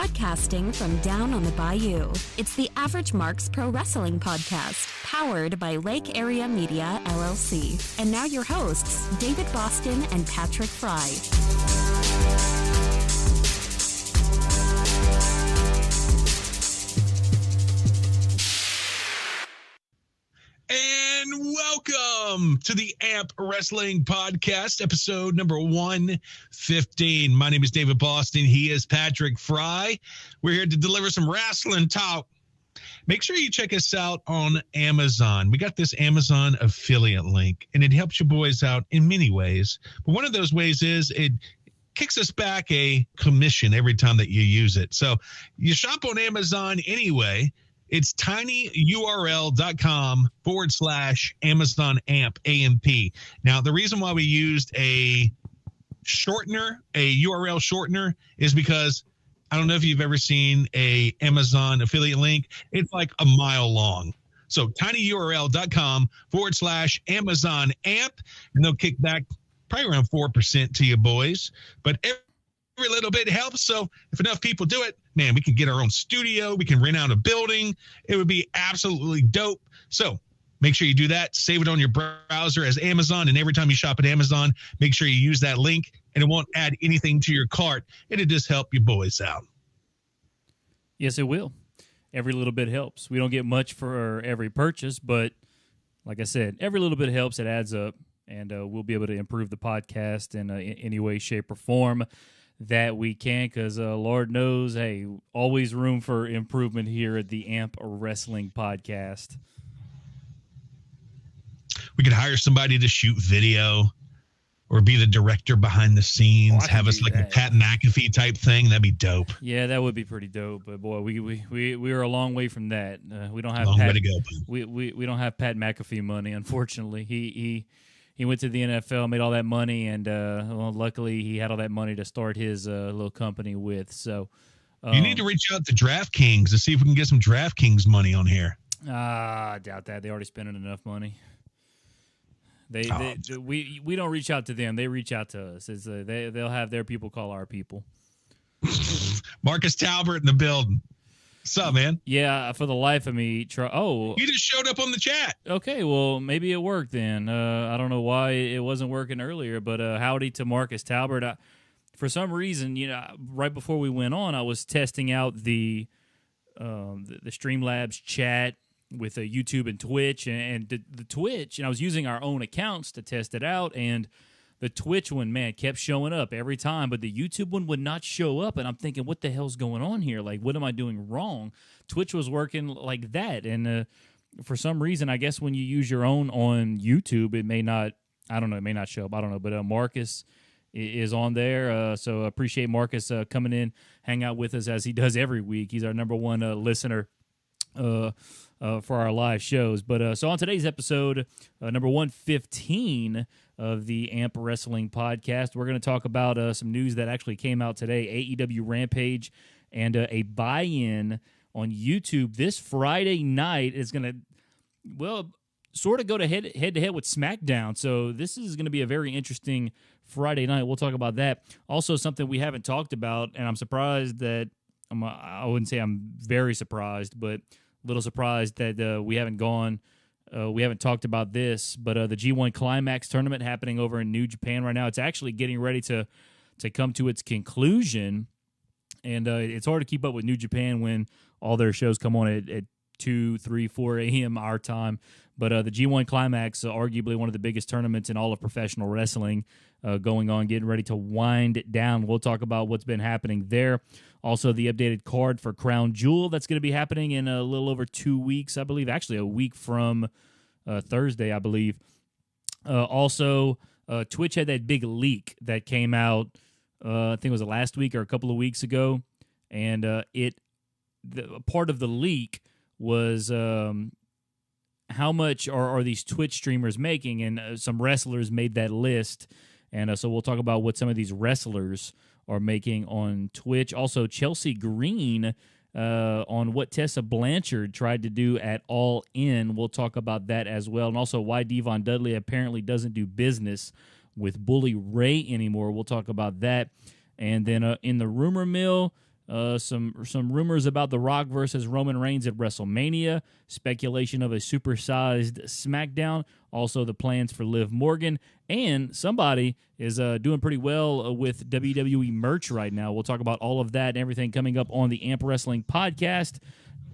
Broadcasting from down on the bayou, it's the Average Marks Pro Wrestling Podcast, powered by Lake Area Media, LLC. And now your hosts, David Boston and Patrick Fry. And welcome to the AMP Wrestling Podcast, episode number 115. My name is David Boston. He is Patrick Fry. We're here to deliver some wrestling talk. Make sure you check us out on Amazon. We got this Amazon affiliate link, and it helps you boys out in many ways. But one of those ways is it kicks us back a commission every time that you use it. So you shop on Amazon anyway. It's tinyurl.com/Amazon AMP, AMP. Now, the reason why we used a shortener, a URL shortener, is because I don't know if you've ever seen a Amazon affiliate link. It's like a mile long. So tinyurl.com/Amazon AMP, and they'll kick back probably around 4% to you boys. But every little bit helps. So if enough people do it, man, we can get our own studio. We can rent out a building. It would be absolutely dope. So make sure you do that. Save it on your browser as Amazon. And every time you shop at Amazon, make sure you use that link, and it won't add anything to your cart. It'll just help you boys out. Yes, it will. Every little bit helps. We don't get much for every purchase, but like I said, every little bit helps. It adds up, and we'll be able to improve the podcast in any way, shape, or form that we can, because Lord knows, hey, always room for improvement here at the AMP Wrestling Podcast. We could hire somebody to shoot video or be the director behind the scenes, have us like a Pat McAfee type thing. That'd be dope. Yeah, that would be pretty dope. But boy, we are a long way from that. We don't have long way to go. We don't have Pat McAfee money, unfortunately. He went to the NFL, made all that money, and well, luckily he had all that money to start his little company with. So you need to reach out to DraftKings to see if we can get some DraftKings money on here. I doubt that. They already spent enough money. We don't reach out to them. They reach out to us. They'll have their people call our people. Marcus Talbert in the building. What's up, man? Yeah, for the life of me, you just showed up on the chat. Okay, well, maybe it worked then. I don't know why it wasn't working earlier, but howdy to Marcus Talbert. For some reason, right before we went on, I was testing out the Streamlabs chat with YouTube and Twitch, and the Twitch, and I was using our own accounts to test it out, and the Twitch one, man, kept showing up every time, but the YouTube one would not show up, and I'm thinking, what the hell's going on here? Like, what am I doing wrong? Twitch was working like that, and for some reason, I guess when you use your own on YouTube, it may not, I don't know, it may not show up, I don't know, but Marcus is on there, so appreciate Marcus coming in, hang out with us as he does every week. He's our number one listener for our live shows. But so on today's episode, number 115 of the AMP Wrestling Podcast, we're going to talk about some news that actually came out today, AEW Rampage, and a buy-in on YouTube this Friday night is going to, well, sort of go to head-to-head with SmackDown. So this is going to be a very interesting Friday night. We'll talk about that. Also, something we haven't talked about, and I'm surprised that, I wouldn't say I'm very surprised, but a little surprised that we haven't talked about this, but the G1 Climax Tournament happening over in New Japan right now. It's actually getting ready to come to its conclusion, and it's hard to keep up with New Japan when all their shows come on at 2, 3, 4 a.m. our time. But the G1 Climax, arguably one of the biggest tournaments in all of professional wrestling, going on, getting ready to wind it down. We'll talk about what's been happening there. Also, the updated card for Crown Jewel that's going to be happening in a little over 2 weeks, I believe. Actually, a week from Thursday, I believe. Also, Twitch had that big leak that came out, I think it was last week or a couple of weeks ago, and part of the leak was how much are these Twitch streamers making, and some wrestlers made that list, and so we'll talk about what some of these wrestlers are making on Twitch. Also, Chelsea Green on what Tessa Blanchard tried to do at All In. We'll talk about that as well, and also why Devon Dudley apparently doesn't do business with Bully Ray anymore. We'll talk about that. And then in the rumor mill, Some rumors about The Rock versus Roman Reigns at WrestleMania, speculation of a supersized SmackDown, also the plans for Liv Morgan, and somebody is doing pretty well with WWE merch right now. We'll talk about all of that and everything coming up on the AMP Wrestling Podcast,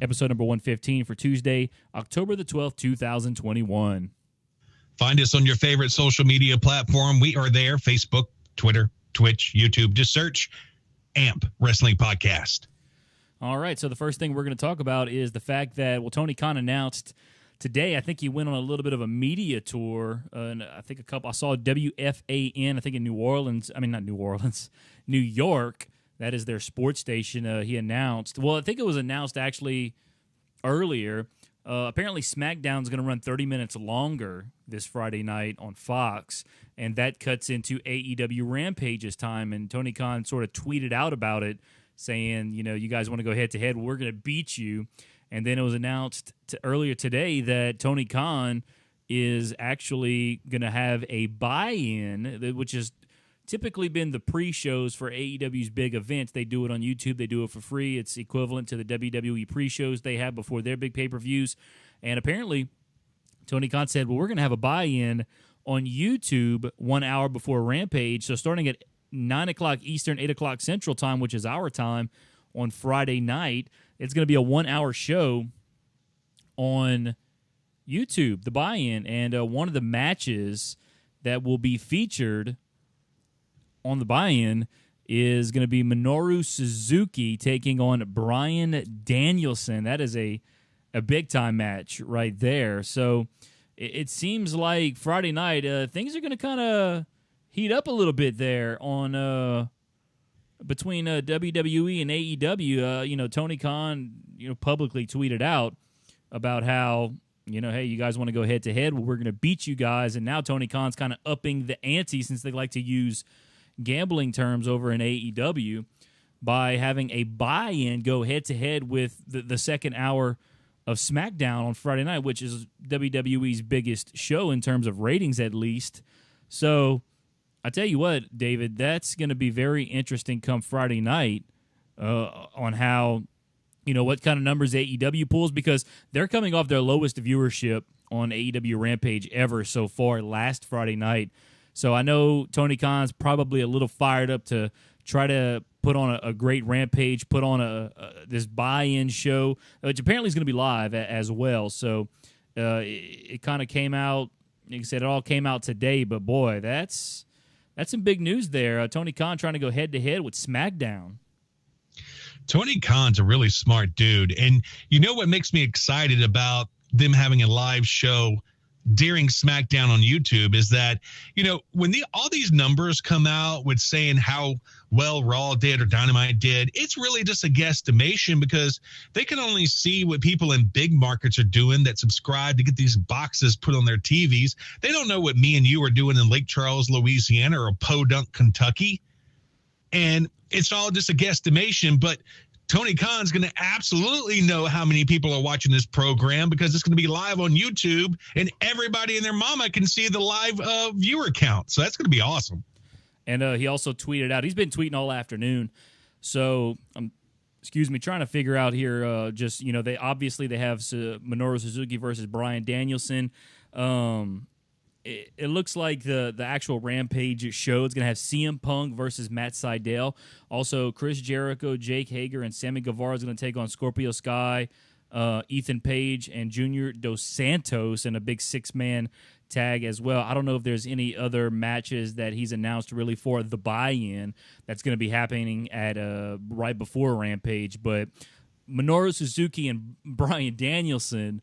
episode number 115 for Tuesday, October the 12th, 2021. Find us on your favorite social media platform. We are there, Facebook, Twitter, Twitch, YouTube. Just search AMP Wrestling Podcast. All right, so the first thing we're going to talk about is the fact that, Tony Khan announced today, I think he went on a little bit of a media tour, and I saw WFAN, I think in New York, that is their sports station, he announced, I think it was announced actually earlier, apparently SmackDown's going to run 30 minutes longer this Friday night on Fox, and that cuts into AEW Rampage's time, and Tony Khan sort of tweeted out about it, saying, you guys want to go head-to-head, we're going to beat you. And then it was announced earlier today that Tony Khan is actually going to have a buy-in, which has typically been the pre-shows for AEW's big events. They do it on YouTube. They do it for free. It's equivalent to the WWE pre-shows they have before their big pay-per-views. And apparently, Tony Khan said, we're going to have a buy-in on YouTube 1 hour before Rampage. So starting at 9 o'clock Eastern, 8 o'clock Central Time, which is our time, on Friday night, it's going to be a 1 hour show on YouTube, the buy-in. And one of the matches that will be featured on the buy-in is going to be Minoru Suzuki taking on Bryan Danielson. That is a big-time match right there. So it seems like Friday night, things are going to kind of heat up a little bit there on between WWE and AEW. Tony Khan, publicly tweeted out about how, hey, you guys want to go head-to-head? Well, we're going to beat you guys. And now Tony Khan's kind of upping the ante, since they like to use gambling terms over in AEW, by having a buy-in go head-to-head with the second hour of SmackDown on Friday night, which is WWE's biggest show in terms of ratings, at least. So I tell you what, David, that's going to be very interesting come Friday night on how, what kind of numbers AEW pulls, because they're coming off their lowest viewership on AEW Rampage ever so far last Friday night. So I know Tony Khan's probably a little fired up to try to put on a great Rampage, put on this buy-in show, which apparently is going to be live as well. So it kind of came out, like I said, it all came out today, but boy, that's some big news there. Tony Khan trying to go head-to-head with SmackDown. Tony Khan's a really smart dude. And what makes me excited about them having a live show during SmackDown on YouTube is that, when all these numbers come out with saying how well Raw did or Dynamite did, it's really just a guesstimation, because they can only see what people in big markets are doing that subscribe to get these boxes put on their TVs. They don't know what me and you are doing in Lake Charles, Louisiana, or Podunk, Kentucky. And it's all just a guesstimation, but Tony Khan's going to absolutely know how many people are watching this program, because it's going to be live on YouTube, and everybody and their mama can see the live viewer count. So that's going to be awesome. And he also tweeted out, he's been tweeting all afternoon. So trying to figure out here, they have Minoru Suzuki versus Bryan Danielson. It looks like the actual Rampage show is going to have CM Punk versus Matt Sydal. Also, Chris Jericho, Jake Hager, and Sammy Guevara is going to take on Scorpio Sky, Ethan Page, and Junior Dos Santos in a big six-man tag as well. I don't know if there's any other matches that he's announced really for the buy-in that's going to be happening at right before Rampage. But Minoru Suzuki and Bryan Danielson,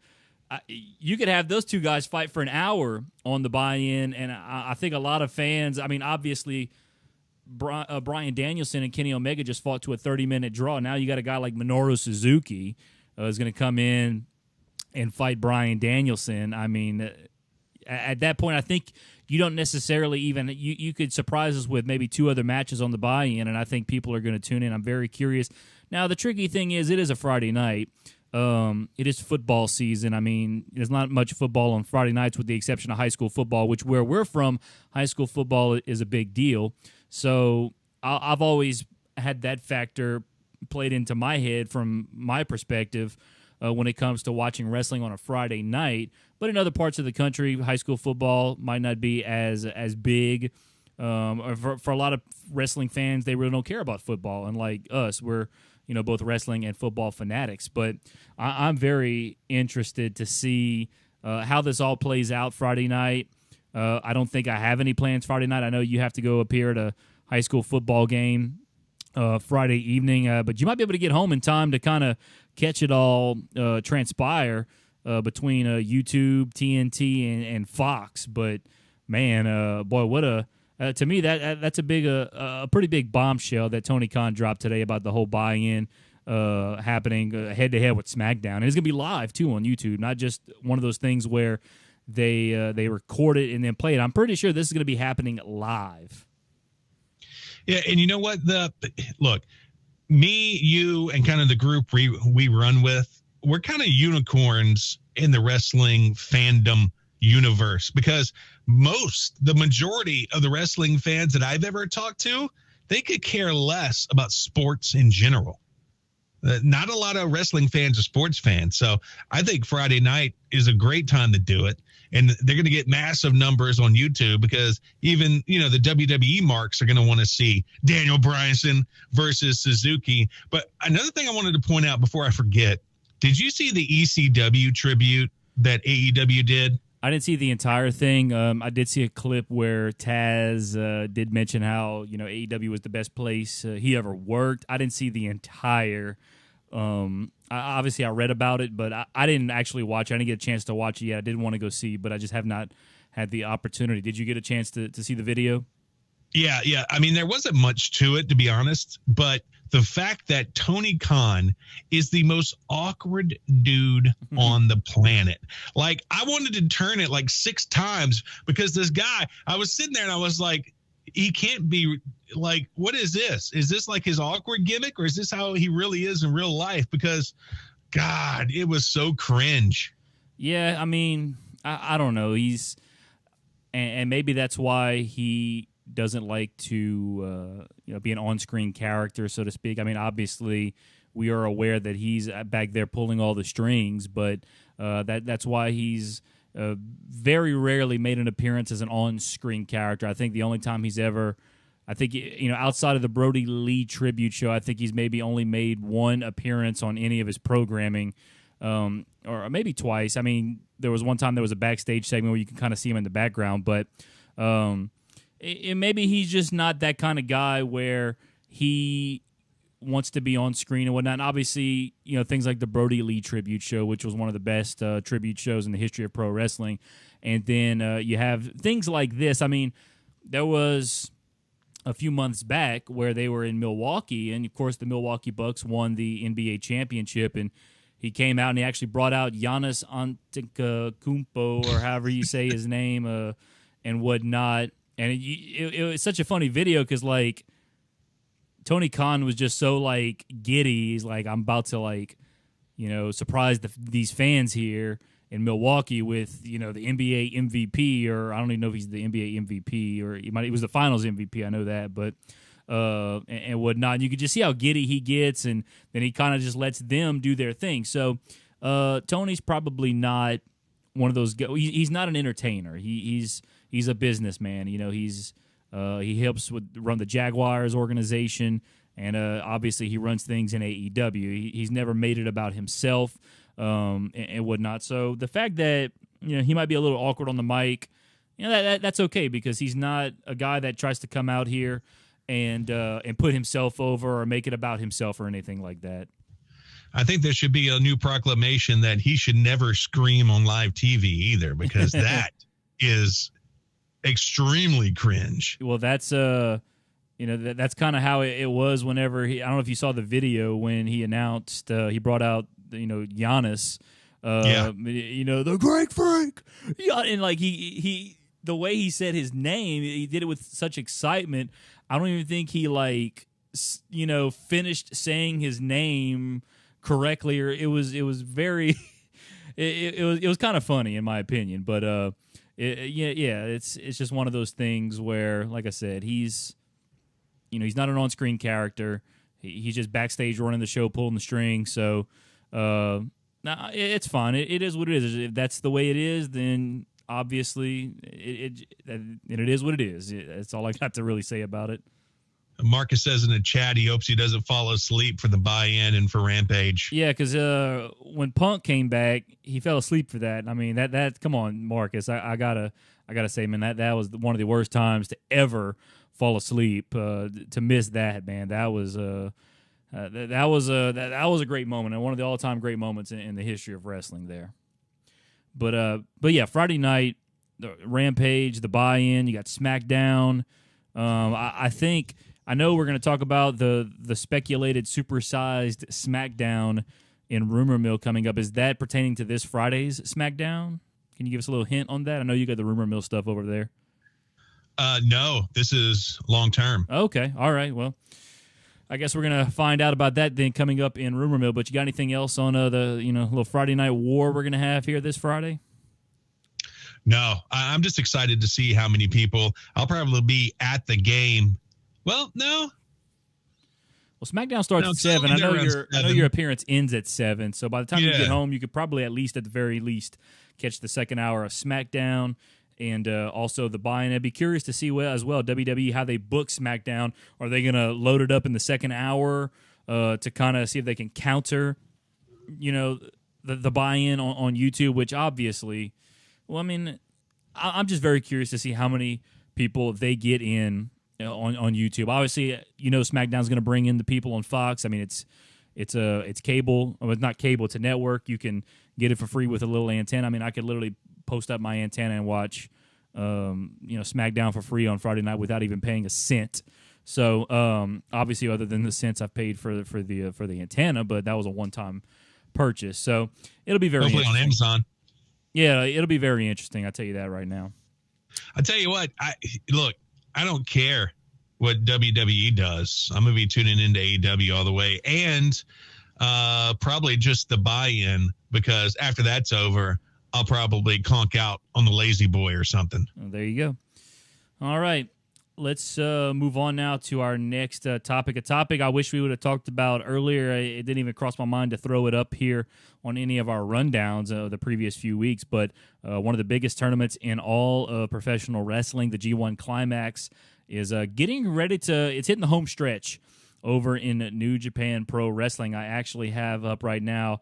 you could have those two guys fight for an hour on the buy-in, and I think a lot of fans, obviously Bryan Danielson and Kenny Omega just fought to a 30-minute draw. Now you got a guy like Minoru Suzuki is going to come in and fight Bryan Danielson. At that point, I think you don't necessarily even you could surprise us with maybe two other matches on the buy-in, and I think people are going to tune in. I'm very curious. Now, the tricky thing is, it is a Friday night. It is football season. There's not much football on Friday nights, with the exception of high school football, which where we're from, high school football is a big deal. So I've always had that factor played into my head from my perspective when it comes to watching wrestling on a Friday night. But in other parts of the country, high school football might not be as big. For a lot of wrestling fans, they really don't care about football. And like us, we're both wrestling and football fanatics. But I'm very interested to see how this all plays out Friday night. I don't think I have any plans Friday night. I know you have to go appear at a high school football game Friday evening, but you might be able to get home in time to kind of catch it all transpire between YouTube, TNT, and Fox. But man, boy, what a to me that's a pretty big bombshell that Tony Khan dropped today about the whole buy-in happening head to head with SmackDown, and it's gonna be live too on YouTube, not just one of those things where they record it and then play it. I'm pretty sure this is gonna be happening live. Yeah, and you know what? Look, me, you, and kind of the group we run with, we're kind of unicorns in the wrestling fandom universe, because the majority of the wrestling fans that I've ever talked to, they could care less about sports in general. Not a lot of wrestling fans are sports fans. So I think Friday night is a great time to do it. And they're going to get massive numbers on YouTube, because even, the WWE marks are going to want to see Daniel Bryanson versus Suzuki. But another thing I wanted to point out before I forget, did you see the ECW tribute that AEW did? I didn't see the entire thing. I did see a clip where Taz did mention how, AEW was the best place he ever worked. I didn't see the entire obviously I read about it, but I didn't actually watch it. I didn't get a chance to watch it yet. I did want to go see, but I just have not had the opportunity. Did you get a chance to see the video? Yeah. I mean, there wasn't much to it, to be honest, but the fact that Tony Khan is the most awkward dude on the planet. Like, I wanted to turn it like 6 times, because this guy, I was sitting there and I was like, he can't be like, what is this? Is this like his awkward gimmick, or is this how he really is in real life? Because, God, it was so cringe. Yeah, I mean, I don't know. And maybe that's why he doesn't like to be an on-screen character, so to speak. I mean, obviously, we are aware that he's back there pulling all the strings, but that's why he's very rarely made an appearance as an on-screen character. I think the only time he's ever, outside of the Brody Lee tribute show, I think he's maybe only made one appearance on any of his programming, or maybe twice. I mean, there was one time there was a backstage segment where you can kind of see him in the background, but maybe he's just not that kind of guy where he wants to be on screen and whatnot. And obviously, things like the Brody Lee tribute show, which was one of the best tribute shows in the history of pro wrestling. And then you have things like this. I mean, there was a few months back where they were in Milwaukee, and of course the Milwaukee Bucks won the NBA championship, and he came out and he actually brought out Giannis Antetokounmpo, or however you say his name, and whatnot. And it was such a funny video, because like Tony Khan was just so like giddy. He's like, I'm about to surprise these fans here in Milwaukee with the NBA MVP, or I don't even know if he's the NBA MVP, or he was the Finals MVP. I know that, but and whatnot. And you could just see how giddy he gets, and then he kind of just lets them do their thing. So Tony's probably not one of those guys. He's not an entertainer. He's a businessman. He helps run the Jaguars organization, and obviously he runs things in AEW. He's never made it about himself and whatnot. So the fact that he might be a little awkward on the mic, that's okay, because he's not a guy that tries to come out here and put himself over or make it about himself or anything like that. I think there should be a new proclamation that he should never scream on live TV either, because that is extremely cringe. Well, that's that's kind of how it was whenever I don't know if you saw the video when he announced he brought out Giannis, the Great Freak, and like he the way he said his name, he did it with such excitement. I don't even think he finished saying his name correctly, or it was very it was kind of funny in my opinion, but it's just one of those things where, like I said, he's not an on-screen character. he's just backstage running the show, pulling the string. So nah, it's fine. It is what it is. If that's the way it is, then obviously it is what it is. That's all I got to really say about it. Marcus says in the chat he hopes he doesn't fall asleep for the buy-in and for Rampage. Yeah, because when Punk came back, he fell asleep for that. I mean, that come on, Marcus. I gotta say, man, that was one of the worst times to ever fall asleep. To miss that, man, that was a great moment and one of the all-time great moments in the history of wrestling there. But yeah, Friday night, the Rampage, the buy-in, you got SmackDown. I know we're going to talk about the speculated supersized SmackDown in Rumor Mill coming up. Is that pertaining to this Friday's SmackDown? Can you give us a little hint on that? I know you got the Rumor Mill stuff over there. No, this is long-term. Okay, all right. Well, I guess we're going to find out about that then coming up in Rumor Mill. But you got anything else on the little Friday night war we're going to have here this Friday? No, I'm just excited to see how many people. I'll probably be at the game. Well, no. Well, SmackDown starts at 7. I know your appearance ends at 7. So by the time you get home, you could probably at the very least, catch the second hour of SmackDown and also the buy-in. I'd be curious to see as well WWE how they book SmackDown. Are they going to load it up in the second hour to kind of see if they can counter, the buy-in on YouTube? Which obviously, well, I mean, I'm just very curious to see how many people they get in. On YouTube, obviously, SmackDown's going to bring in the people on Fox. I mean, it's cable. Well, it's not cable; it's a network. You can get it for free with a little antenna. I mean, I could literally post up my antenna and watch, SmackDown for free on Friday night without even paying a cent. So, obviously, other than the cents I've paid for the antenna, but that was a one-time purchase. So it'll be very hopefully on Amazon. Yeah, it'll be very interesting. I'll tell you that right now. I tell you what, I don't care what WWE does. I'm going to be tuning into AEW all the way, and probably just the buy-in, because after that's over, I'll probably conk out on the Lazy Boy or something. Well, there you go. All right. Let's move on now to our next topic. A topic I wish we would have talked about earlier. It didn't even cross my mind to throw it up here on any of our rundowns of the previous few weeks, but one of the biggest tournaments in all of professional wrestling, the G1 Climax, is getting ready to, it's hitting the home stretch over in New Japan Pro Wrestling. I actually have up right now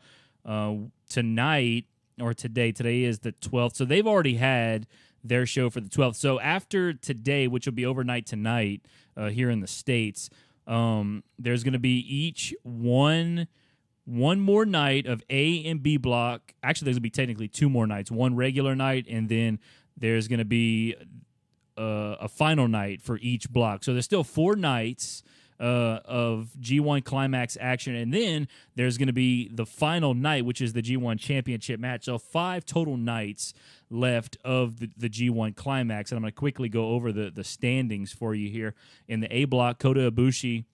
tonight, or today is the 12th, so they've already had their show for the 12th. So after today, which will be overnight tonight here in the States, there's going to be each one more night of A and B block. Actually, there's going to be technically two more nights, one regular night, and then there's going to be a final night for each block. So there's still 4 nights of G1 Climax action, and then there's going to be the final night, which is the G1 Championship match. So 5 total nights left of the G1 Climax, and I'm going to quickly go over the standings for you here. In the A block, Kota Ibushi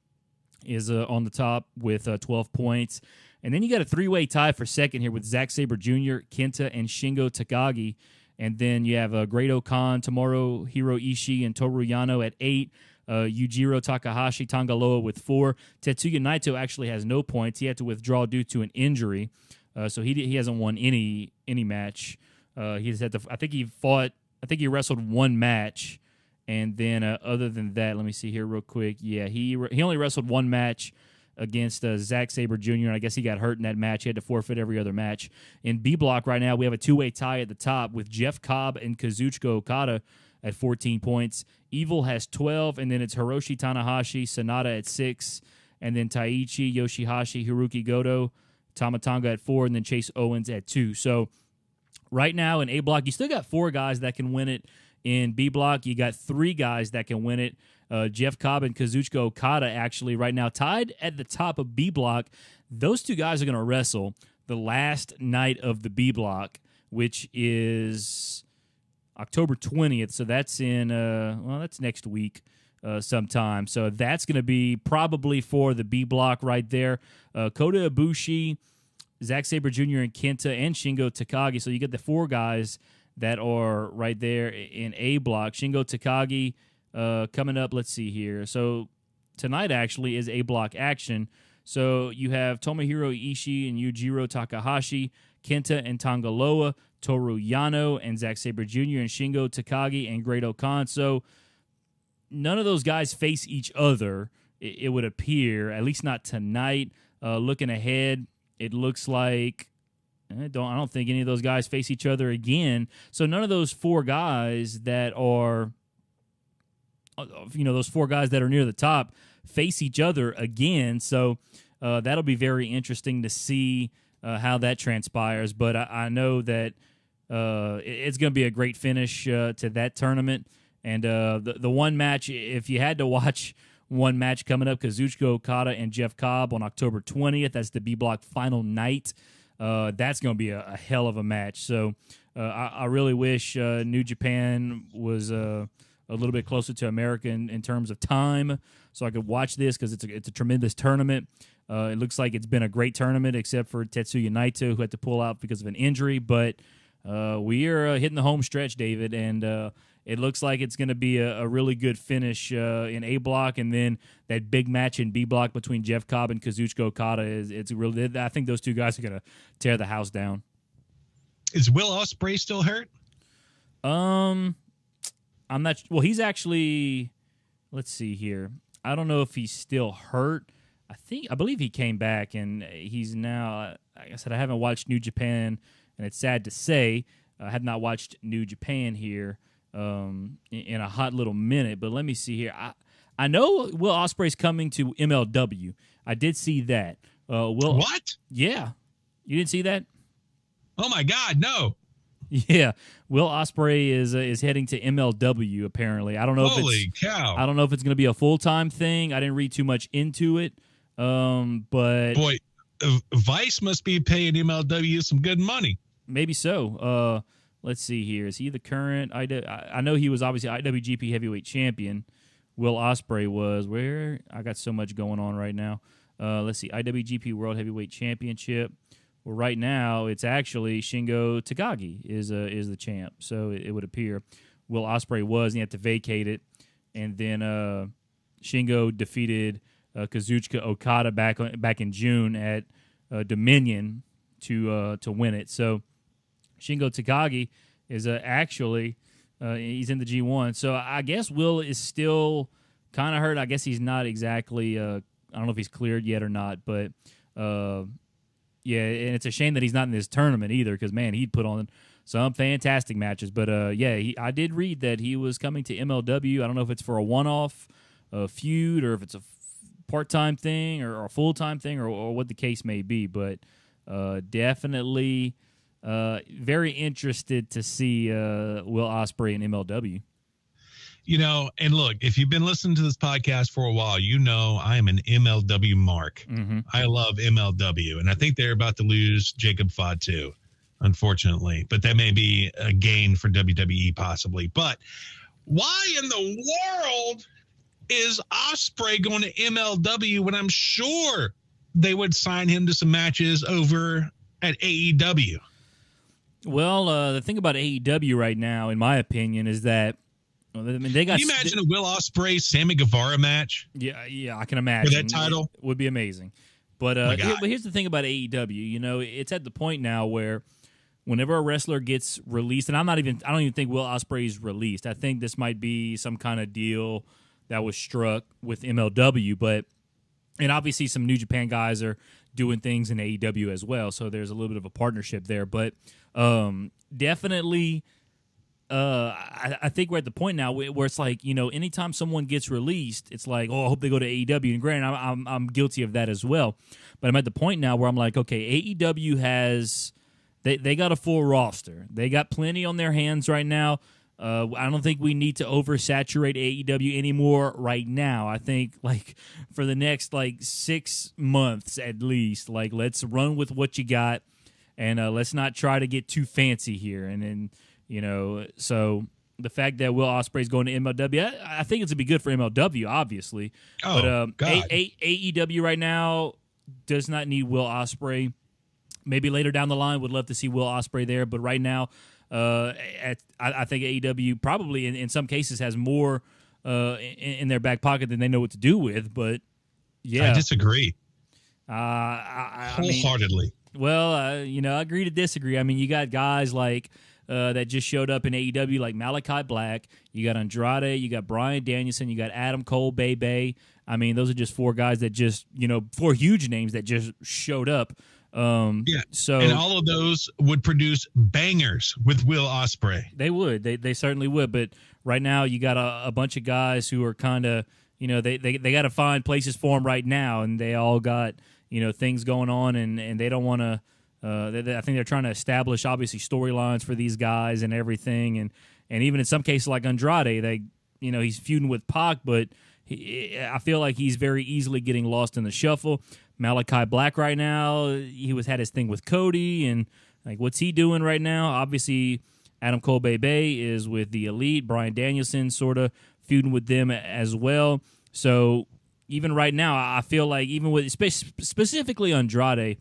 is on the top with 12 points, and then you got a 3-way tie for second here with Zack Sabre Jr., Kenta, and Shingo Takagi, and then you have Great-O-Khan, Tomohiro Ishii, and Toru Yano at 8. Yujiro Takahashi, Tangaloa with 4. Tetsuya Naito actually has no points. He had to withdraw due to an injury, so he hasn't won any match. He's had to. I think he wrestled 1 match, and then other than that, let me see here real quick. Yeah, he only wrestled 1 match against Zack Sabre Jr., and I guess he got hurt in that match. He had to forfeit every other match. In B block right now, we have a 2-way tie at the top with Jeff Cobb and Kazuchika Okada at 14 points. Evil has 12, and then it's Hiroshi Tanahashi, Sonata at 6, and then Taichi, Yoshihashi, Hiroki Goto, Tama-Tonga at 4, and then Chase Owens at 2. So right now in A block, you still got 4 guys that can win it. In B block, you got 3 guys that can win it. Jeff Cobb and Kazuchika Okada actually right now tied at the top of B block. Those 2 guys are going to wrestle the last night of the B block, which is October 20th. So that's in, that's next week sometime. So that's going to be probably for the B block right there. Kota Ibushi, Zack Sabre Jr., and Kenta, and Shingo Takagi. So you get the 4 guys that are right there in A block. Shingo Takagi coming up, let's see here. So tonight actually is A-block action. So you have Tomohiro Ishii and Yujiro Takahashi, Kenta and Tangaloa, Toru Yano and Zack Sabre Jr., and Shingo Takagi and Great Khan. So none of those guys face each other, it would appear, at least not tonight. Looking ahead, it looks like I don't think any of those guys face each other again. So none of those four guys that are, those four guys that are near the top face each other again. So that'll be very interesting to see how that transpires. But I know that it's going to be a great finish to that tournament. And the one match, if you had to watch one match coming up, Kazuchika Okada and Jeff Cobb on October 20th, that's the B-Block final night. That's going to be a hell of a match. So I really wish New Japan was a little bit closer to America in terms of time, so I could watch this, because it's a tremendous tournament. It looks like it's been a great tournament, except for Tetsuya Naito, who had to pull out because of an injury. But we are hitting the home stretch, David, and it looks like it's going to be a really good finish in A block, and then that big match in B block between Jeff Cobb and Kazuchika Okada it's really. I think those two guys are going to tear the house down. Is Will Osprey still hurt? I'm not. Well, he's actually. Let's see here. I don't know if he's still hurt. I believe he came back, and he's now. Like I said, I haven't watched New Japan, and it's sad to say I have not watched New Japan here in a hot little minute. But let me see here. I know Will Ospreay's coming to MLW. I did see that. What? Yeah, you didn't see that? Oh my God, no. Yeah, Will Ospreay is heading to MLW apparently. I don't know. Holy cow! I don't know if it's going to be a full-time thing. I didn't read too much into it. But boy, Vice must be paying MLW some good money. Maybe so. Let's see here. Is he the current? I know he was obviously IWGP Heavyweight Champion. Will Ospreay was. Where I got so much going on right now. Let's see. IWGP World Heavyweight Championship. Well, right now it's actually Shingo Takagi is the champ. So it would appear Will Ospreay was, and he had to vacate it, and then Shingo defeated Kazuchika Okada back in June at Dominion to win it. So Shingo Takagi is actually he's in the G1. So I guess Will is still kind of hurt. I guess he's not exactly. I don't know if he's cleared yet or not, but. Yeah, and it's a shame that he's not in this tournament either, because, man, he'd put on some fantastic matches. But, I did read that he was coming to MLW. I don't know if it's for a one-off feud, or if it's a part-time thing or a full-time thing, or what the case may be. But definitely very interested to see Will Ospreay in MLW. And look, if you've been listening to this podcast for a while, I am an MLW mark. Mm-hmm. I love MLW, and I think they're about to lose Jacob Fatu, unfortunately. But that may be a gain for WWE, possibly. But why in the world is Osprey going to MLW when I'm sure they would sign him to some matches over at AEW? Well, the thing about AEW right now, in my opinion, is that they got. Can you imagine a Will Ospreay Sammy Guevara match? Yeah, I can imagine. For that title? It would be amazing. But but here's the thing about AEW. It's at the point now where whenever a wrestler gets released, and I don't even think Will Ospreay's released. I think this might be some kind of deal that was struck with MLW, and obviously some New Japan guys are doing things in AEW as well, so there's a little bit of a partnership there. But definitely. I think we're at the point now where it's like, anytime someone gets released, it's like, I hope they go to AEW. And granted, I'm guilty of that as well. But I'm at the point now where I'm like, okay, AEW has they got a full roster. They got plenty on their hands right now. I don't think we need to oversaturate AEW anymore right now. I think for the next 6 months at least, let's run with what you got, and let's not try to get too fancy here. And then. So the fact that Will Ospreay's going to MLW, I think it's going to be good for MLW, obviously. Oh, but AEW right now does not need Will Ospreay. Maybe later down the line would love to see Will Ospreay there, but right now I think AEW probably in some cases has more in their back pocket that they know what to do with. But yeah, I disagree. I Wholeheartedly. mean, I agree to disagree. I mean, you got guys like that just showed up in AEW, like Malachi Black. You got Andrade. You got Bryan Danielson. You got Adam Cole, Bay. I mean, those are just four guys that just, four huge names that just showed up. So, and all of those would produce bangers with Will Osprey. They would. They certainly would. But right now, you got a bunch of guys who are kind of, they got to find places for them right now, and they all got, things going on, and they don't want to. I think they're trying to establish, obviously, storylines for these guys and everything, and even in some cases like Andrade, he's feuding with Pac, but I feel like he's very easily getting lost in the shuffle. Malachi Black right now, he had his thing with Cody, and like, what's he doing right now? Obviously, Adam Cole Bay is with the Elite. Bryan Danielson sort of feuding with them as well. So even right now, I feel like even with specifically Andrade,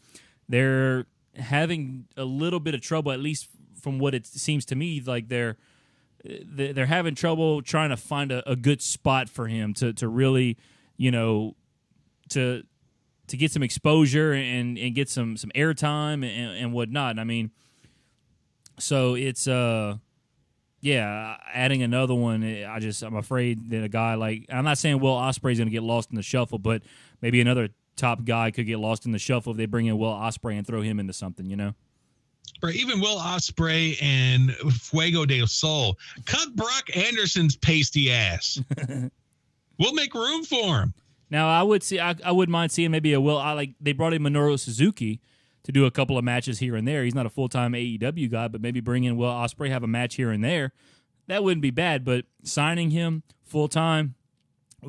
they're having a little bit of trouble, at least from what it seems to me, like they're having trouble trying to find a good spot for him to really, to get some exposure and get some airtime and whatnot. I mean, so it's adding another one. I'm afraid that a guy like, I'm not saying Will Ospreay's going to get lost in the shuffle, but maybe another top guy could get lost in the shuffle if they bring in Will Ospreay and throw him into something, Or even Will Ospreay and Fuego del Sol. Cut Brock Anderson's pasty ass. We'll make room for him. Now, I wouldn't mind seeing maybe they brought in Minoru Suzuki to do a couple of matches here and there. He's not a full-time AEW guy, but maybe bring in Will Ospreay, have a match here and there. That wouldn't be bad, but signing him full-time,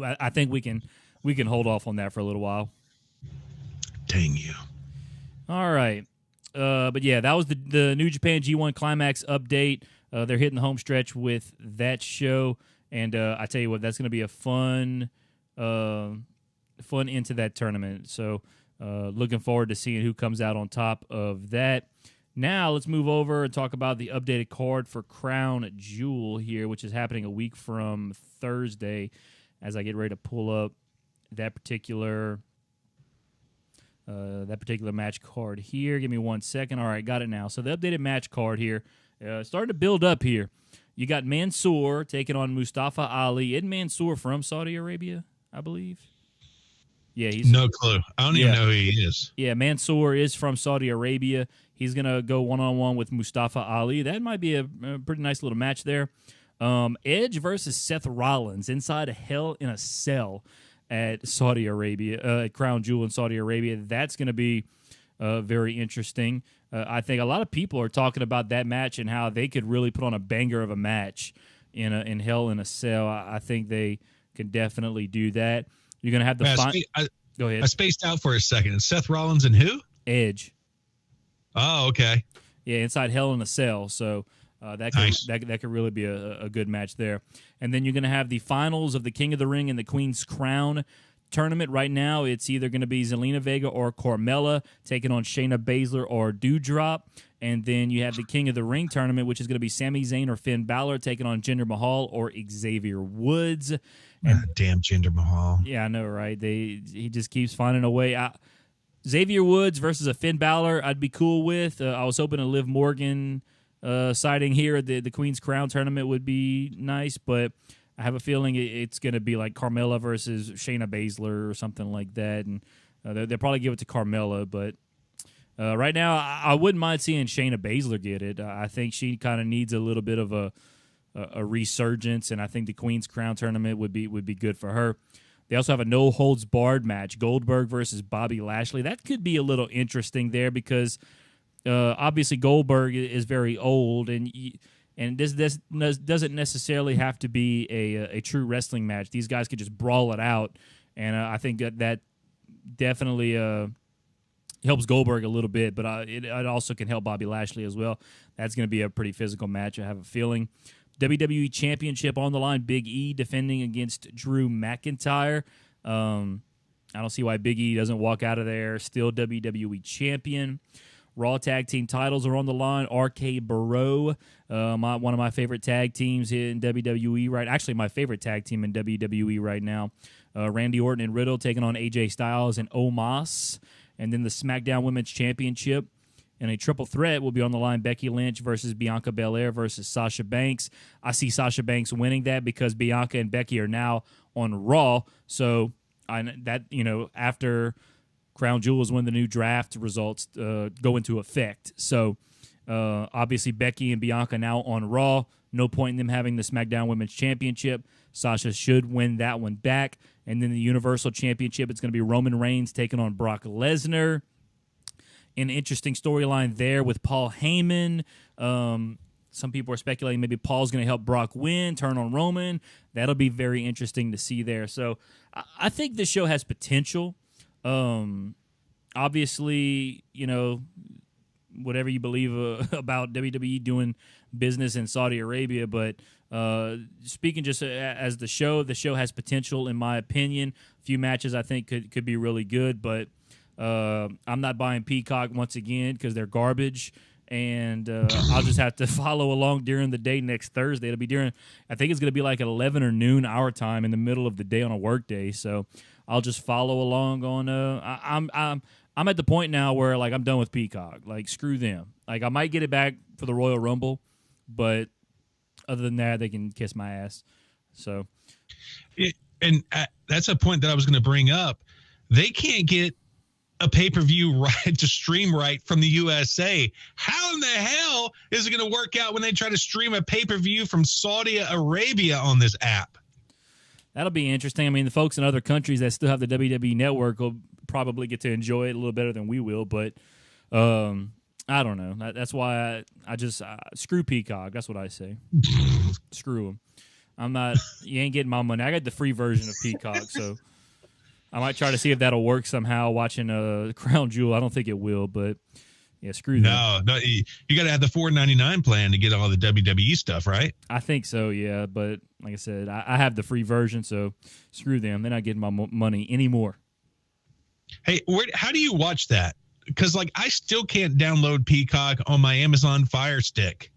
I think we can hold off on that for a little while. Dang you. All right. But yeah, that was the New Japan G1 Climax update. They're hitting the home stretch with that show, and I tell you what, that's going to be a fun into that tournament. So looking forward to seeing who comes out on top of that. Now let's move over and talk about the updated card for Crown Jewel here, which is happening a week from Thursday. As I get ready to pull up that particular match card here. Give me 1 second. All right, got it now. So the updated match card here, starting to build up here. You got Mansoor taking on Mustafa Ali. Isn't Mansoor from Saudi Arabia, I believe? Yeah, he's no clue. I don't even know who he is. Yeah, Mansoor is from Saudi Arabia. He's going to go one-on-one with Mustafa Ali. That might be a pretty nice little match there. Edge versus Seth Rollins inside a Hell in a Cell at Saudi Arabia, at Crown Jewel in Saudi Arabia. That's going to be very interesting. I think a lot of people are talking about that match and how they could really put on a banger of a match in Hell in a Cell. I think they could definitely do that. You're going to have the go ahead. I spaced out for a second. Seth Rollins and who? Edge. Oh, okay. Yeah, inside Hell in a Cell. So that could really be a good match there. And then you're going to have the finals of the King of the Ring and the Queen's Crown tournament. Right now, it's either going to be Zelina Vega or Carmella taking on Shayna Baszler or Doudrop. And then you have the King of the Ring tournament, which is going to be Sami Zayn or Finn Balor taking on Jinder Mahal or Xavier Woods. And damn Jinder Mahal. Yeah, I know, right? He just keeps finding a way out. Xavier Woods versus a Finn Balor, I'd be cool with. I was hoping a Liv Morgan sighting here at the Queen's Crown tournament would be nice, but I have a feeling it's going to be like Carmella versus Shayna Baszler or something like that, and they'll probably give it to Carmella, but right now I wouldn't mind seeing Shayna Baszler get it. I think she kind of needs a little bit of a resurgence, and I think the Queen's Crown tournament would be good for her. They also have a no-holds-barred match, Goldberg versus Bobby Lashley. That could be a little interesting there because obviously Goldberg is very old, and this doesn't necessarily have to be a true wrestling match. These guys could just brawl it out, and I think that definitely helps Goldberg a little bit, but it also can help Bobby Lashley as well. That's going to be a pretty physical match, I have a feeling. WWE Championship on the line, Big E defending against Drew McIntyre. I don't see why Big E doesn't walk out of there still WWE Champion. Raw tag team titles are on the line. RK Bro, one of my favorite tag teams here in WWE, right? Actually, my favorite tag team in WWE right now. Randy Orton and Riddle taking on AJ Styles and Omos. And then the SmackDown Women's Championship in a triple threat will be on the line. Becky Lynch versus Bianca Belair versus Sasha Banks. I see Sasha Banks winning that because Bianca and Becky are now on Raw. So after Crown Jewel is when the new draft results go into effect. So obviously Becky and Bianca now on Raw. No point in them having the SmackDown Women's Championship. Sasha should win that one back. And then the Universal Championship, it's going to be Roman Reigns taking on Brock Lesnar. An interesting storyline there with Paul Heyman. Some people are speculating maybe Paul's going to help Brock win, turn on Roman. That'll be very interesting to see there. So I think this show has potential. Obviously, whatever you believe about WWE doing business in Saudi Arabia, but speaking just as the show has potential, in my opinion. A few matches I think could be really good, but I'm not buying Peacock once again because they're garbage, and I'll just have to follow along during the day next Thursday. It'll be I think it's going to be like at 11 or noon our time in the middle of the day on a work day, so I'll just follow along on. I'm at the point now where like I'm done with Peacock. Like screw them. Like I might get it back for the Royal Rumble, but other than that, they can kiss my ass. So, that's a point that I was going to bring up. They can't get a pay-per-view right to stream right from the USA. How in the hell is it going to work out when they try to stream a pay-per-view from Saudi Arabia on this app? That'll be interesting. I mean, the folks in other countries that still have the WWE Network will probably get to enjoy it a little better than we will, but I don't know. That's why I just screw Peacock. That's what I say. Screw them. I'm not. You ain't getting my money. I got the free version of Peacock, so I might try to see if that'll work somehow. Watching Crown Jewel, I don't think it will, but yeah, screw that. No, you got to have the $4.99 plan to get all the WWE stuff, right? I think so, yeah. But like I said, I have the free version, so screw them. They're not getting my money anymore. Hey, how do you watch that? Because I still can't download Peacock on my Amazon Fire Stick.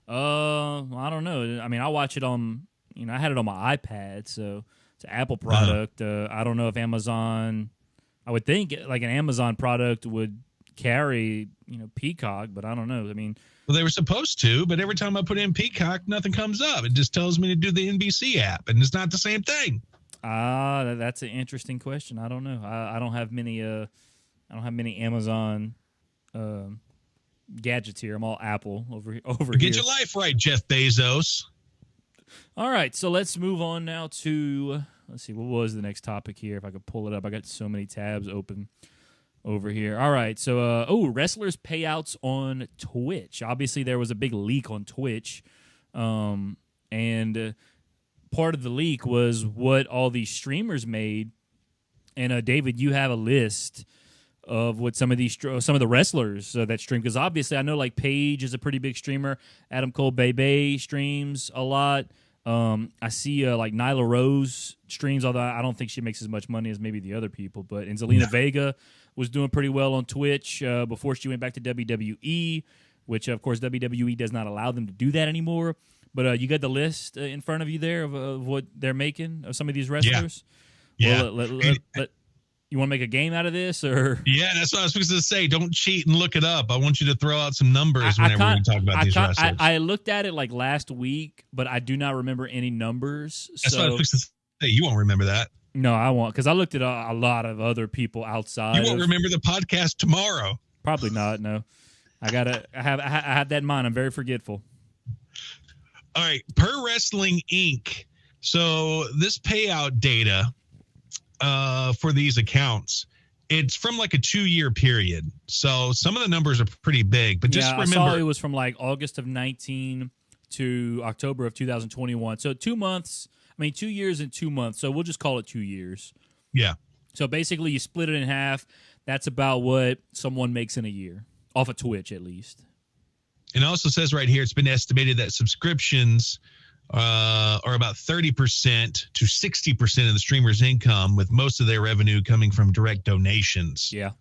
I don't know. I mean, I watch it on. I had it on my iPad, so it's an Apple product. I don't know if Amazon. I would think like an Amazon product would carry Peacock, but I don't know. I mean, well, they were supposed to, but every time I put in Peacock, nothing comes up. It just tells me to do the NBC app, and it's not the same thing. That's an interesting question. I don't know. I don't have many. I don't have many Amazon gadgets here. I'm all Apple over here. Get your life right, Jeff Bezos. All right, so let's move on now to. Let's see, what was the next topic here? If I could pull it up, I got so many tabs open over here. All right, so wrestlers payouts on Twitch. Obviously, there was a big leak on Twitch, and part of the leak was what all these streamers made. And David, you have a list of what some of the wrestlers that stream, because obviously I know like Paige is a pretty big streamer. Adam Cole Bebe streams a lot. I see like Nyla Rose streams, although I don't think she makes as much money as maybe the other people. But Zelina Vega was doing pretty well on Twitch before she went back to WWE, which of course WWE does not allow them to do that anymore. But you got the list in front of you there of what they're making of some of these wrestlers. Yeah. Well, you want to make a game out of this, or? Yeah, that's what I was supposed to say. Don't cheat and look it up. I want you to throw out some numbers whenever we talk about these wrestlers. I looked at it like last week, but I do not remember any numbers. That's what I was supposed to say. You won't remember that. No, I won't, because I looked at a lot of other people outside. You won't remember the podcast tomorrow. Probably not. No, I have that in mind. I'm very forgetful. All right, Per Wrestling Inc. So this payout data for these accounts, it's from like a 2-year period. So some of the numbers are pretty big, but just remember, I saw it was from like August of 19 to October of 2021. So 2 months. I mean, 2 years and 2 months. So we'll just call it 2 years. Yeah. So basically, you split it in half. That's about what someone makes in a year off of Twitch, at least. And it also says right here, it's been estimated that subscriptions are about 30% to 60% of the streamer's income, with most of their revenue coming from direct donations. Yeah.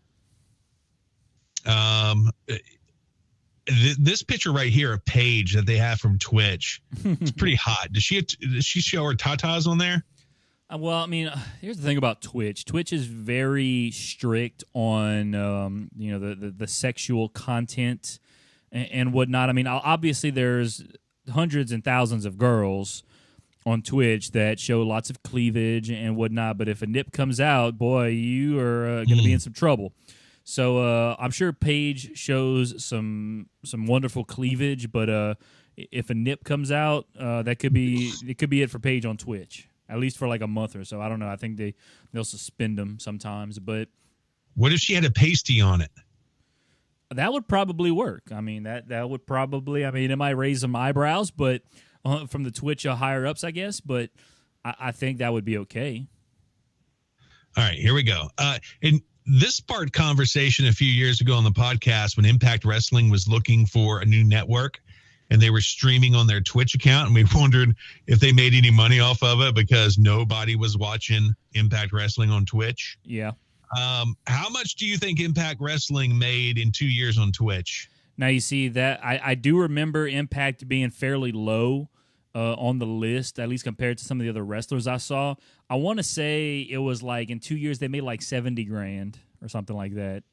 This picture right here, a page that they have from Twitch, it's pretty hot. Does she show her tatas on there? Well, I mean, here's the thing about Twitch. Twitch is very strict on the sexual content and whatnot. I mean, obviously there's hundreds and thousands of girls on Twitch that show lots of cleavage and whatnot, but if a nip comes out, boy, you are going to be in some trouble. So I'm sure Paige shows some wonderful cleavage, but if a nip comes out, it could be it for Paige on Twitch, at least for like a month or so. I don't know. I think they'll suspend them sometimes. But what if she had a pasty on it? That would probably work. I mean, that would probably. I mean, it might raise some eyebrows, but from the Twitch higher ups, I guess. But I think that would be okay. All right, here we go. And this sparked conversation a few years ago on the podcast when Impact Wrestling was looking for a new network, and they were streaming on their Twitch account, and we wondered if they made any money off of it because nobody was watching Impact Wrestling on Twitch. Yeah. How much do you think Impact Wrestling made in 2 years on Twitch? Now, you see that I do remember Impact being fairly low on the list, at least compared to some of the other wrestlers I saw. I want to say it was like in 2 years they made like $70,000 or something like that.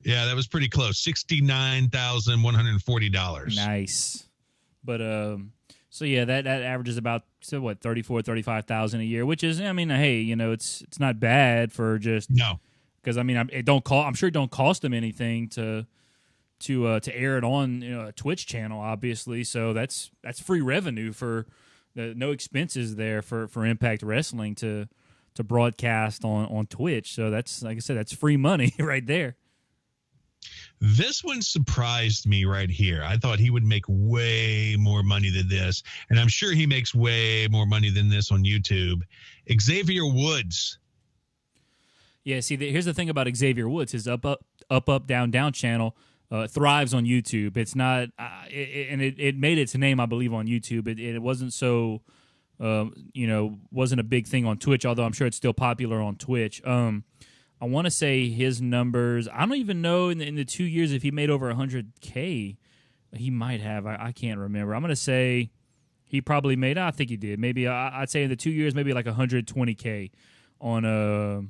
Yeah, that was pretty close. $69,140. Nice. But so yeah, that averages about 35,000 a year, which is, I mean, hey, it's not bad for just no. Because I mean, I'm sure it don't cost them anything to air it on a Twitch channel, obviously. So that's free revenue for no expenses there for Impact Wrestling to broadcast on Twitch. So that's, like I said, that's free money right there. This one surprised me right here. I thought he would make way more money than this, and I'm sure he makes way more money than this on YouTube. Xavier Woods. Yeah, see, here's the thing about Xavier Woods. His up, down, down channel thrives on YouTube. It's not, it made its name, I believe, on YouTube. It wasn't so, wasn't a big thing on Twitch, although I'm sure it's still popular on Twitch. I want to say his numbers, I don't even know in the 2 years if he made over 100K. He might have. I can't remember. I'm going to say he probably made, I think he did. Maybe I'd say in the 2 years, maybe like 120K on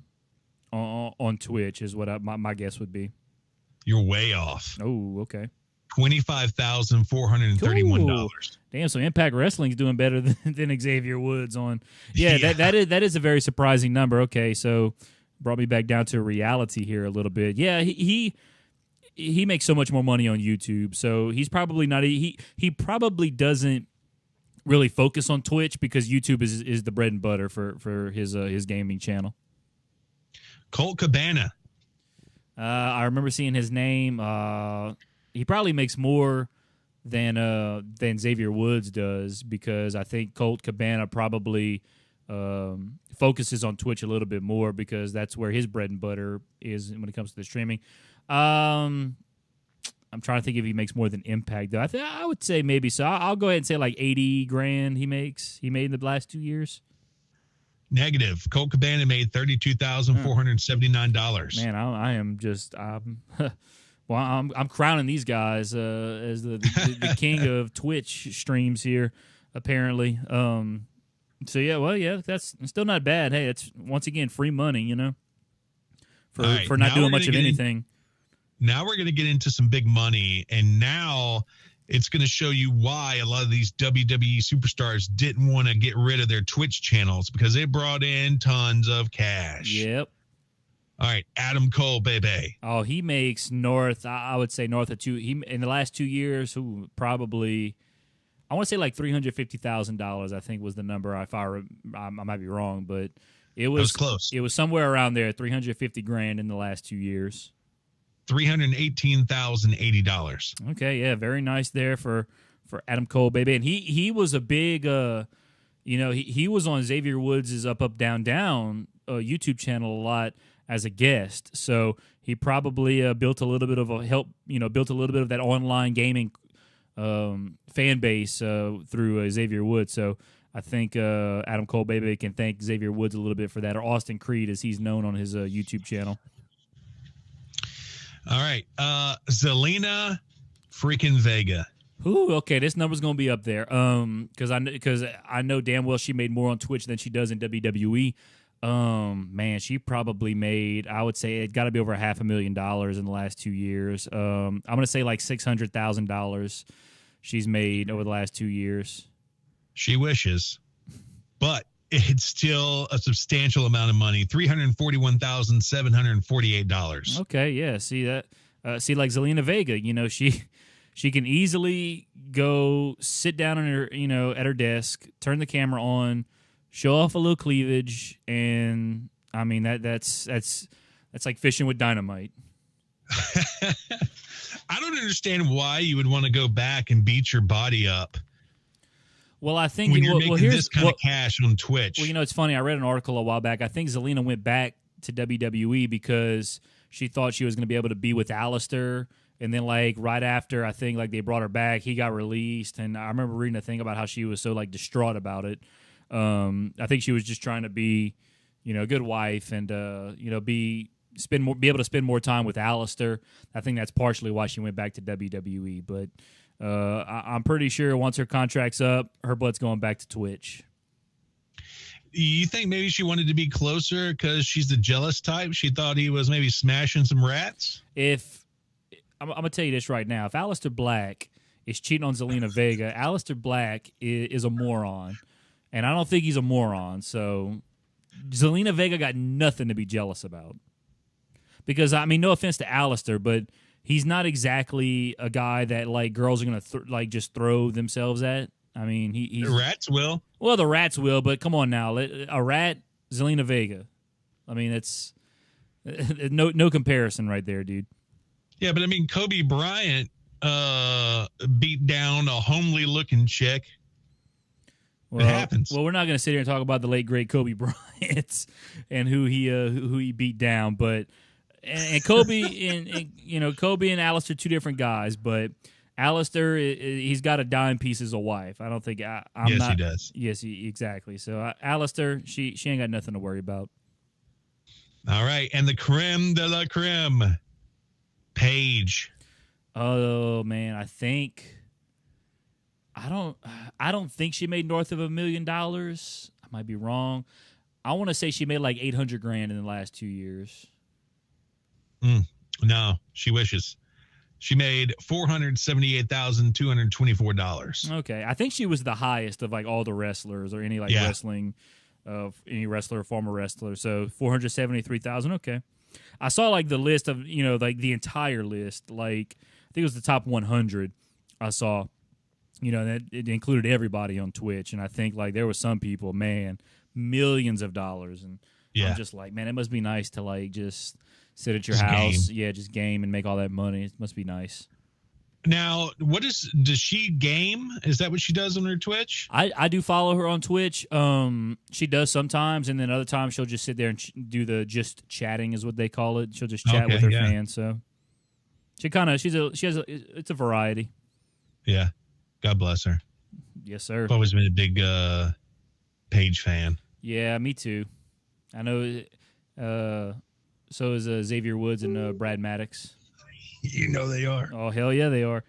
Twitch is what my guess would be. You're way off. Oh, okay. $25,431. Damn, so Impact Wrestling's doing better than Xavier Woods on. Yeah, that is a very surprising number. Okay, so brought me back down to reality here a little bit. Yeah, he makes so much more money on YouTube, so he's probably not. He probably doesn't really focus on Twitch because YouTube is the bread and butter for his gaming channel. Colt Cabana. I remember seeing his name. He probably makes more than Xavier Woods does because I think Colt Cabana probably focuses on Twitch a little bit more because that's where his bread and butter is when it comes to the streaming. I'm trying to think if he makes more than Impact though. I would say maybe so. I'll go ahead and say like $80,000 he made in the last 2 years. Negative. Colt Cabana made $32,479. Man, I am just well, I'm crowning these guys as the king of Twitch streams here, apparently. So yeah, that's that's still not bad. Hey, it's once again free money, for not doing much of anything. Now we're going to get into some big money, and now it's going to show you why a lot of these WWE superstars didn't want to get rid of their Twitch channels because they brought in tons of cash. Yep. All right, Adam Cole, baby. Oh, he makes I would say north of two. He in the last 2 years, probably, I want to say like $350,000. I think was the number. I might be wrong, but it was close. It was somewhere around there, $350,000 in the last 2 years. $318,080. Okay, yeah, very nice there for Adam Cole, baby. And he was a big, he was on Xavier Woods' Up, Down, Down YouTube channel a lot as a guest. So he probably built a little bit of that online gaming fan base through Xavier Woods. So I think Adam Cole, baby, can thank Xavier Woods a little bit for that, or Austin Creed, as he's known on his YouTube channel. All right. Zelina freaking Vega. Ooh, okay, this number's gonna be up there. Because I know damn well she made more on Twitch than she does in WWE. Man, she probably made, I would say it got to be over $500,000 in the last 2 years. I'm gonna say like $600,000 she's made over the last 2 years. She wishes, but it's still a substantial amount of money. $341,748. Okay, yeah. See that? See, like Zelina Vega, she can easily go sit down on her, at her desk, turn the camera on, show off a little cleavage, and I mean that's like fishing with dynamite. I don't understand why you would want to go back and beat your body up. Well, I think when you're making this kind of cash on Twitch. Well, it's funny. I read an article a while back. I think Zelina went back to WWE because she thought she was going to be able to be with Alistair. And then, like, right after, I think, like, they brought her back, he got released. And I remember reading a thing about how she was so, like, distraught about it. I think she was just trying to be, a good wife and, be able to spend more time with Alistair. I think that's partially why she went back to WWE. But I'm pretty sure once her contract's up, her butt's going back to Twitch. You think maybe she wanted to be closer because she's the jealous type? She thought he was maybe smashing some rats? I'm going to tell you this right now. If Alistair Black is cheating on Zelina Vega, Alistair Black is a moron. And I don't think he's a moron. So Zelina Vega got nothing to be jealous about. Because, I mean, no offense to Alistair, but he's not exactly a guy that, like, girls are going to, just throw themselves at. I mean, he's... The rats will. Well, the rats will, but come on now. A rat, Zelina Vega. I mean, it's... No comparison right there, dude. Yeah, but I mean, Kobe Bryant beat down a homely-looking chick. Well, it happens. Well, we're not going to sit here and talk about the late great Kobe Bryant and who he beat down, but and Kobe and Kobe and Alistair, two different guys. But Alistair, he's got a dime piece as a wife. I don't think I'm yes, not. He does. Yes, exactly. So Alistair, she ain't got nothing to worry about. All right, and the creme de la creme. Paige. Oh man, I don't think she made north of $1 million. I might be wrong. I want to say she made like $800,000 in the last 2 years. No, she wishes. She made $478,224. Okay, I think she was the highest of like all the wrestlers or any wrestling of any wrestler or former wrestler. So 473,000. Okay. I saw like the list of, like the entire list, like I think it was the top 100 I saw, that it included everybody on Twitch. And I think like there were some people, man, millions of dollars. And I'm just like, man, it must be nice to like just sit at your house. Game. Yeah, just game and make all that money. It must be nice. Now, does she game? Is that what she does on her Twitch? I do follow her on Twitch. She does sometimes, and then other times she'll just sit there and do the just chatting is what they call it. She'll just chat with her fans. So it's a variety. Yeah, God bless her. Yes, sir. I've always been a big Paige fan. Yeah, me too. I know. So is Xavier Woods and Brad Maddox. You know they are. Oh, hell yeah, they are.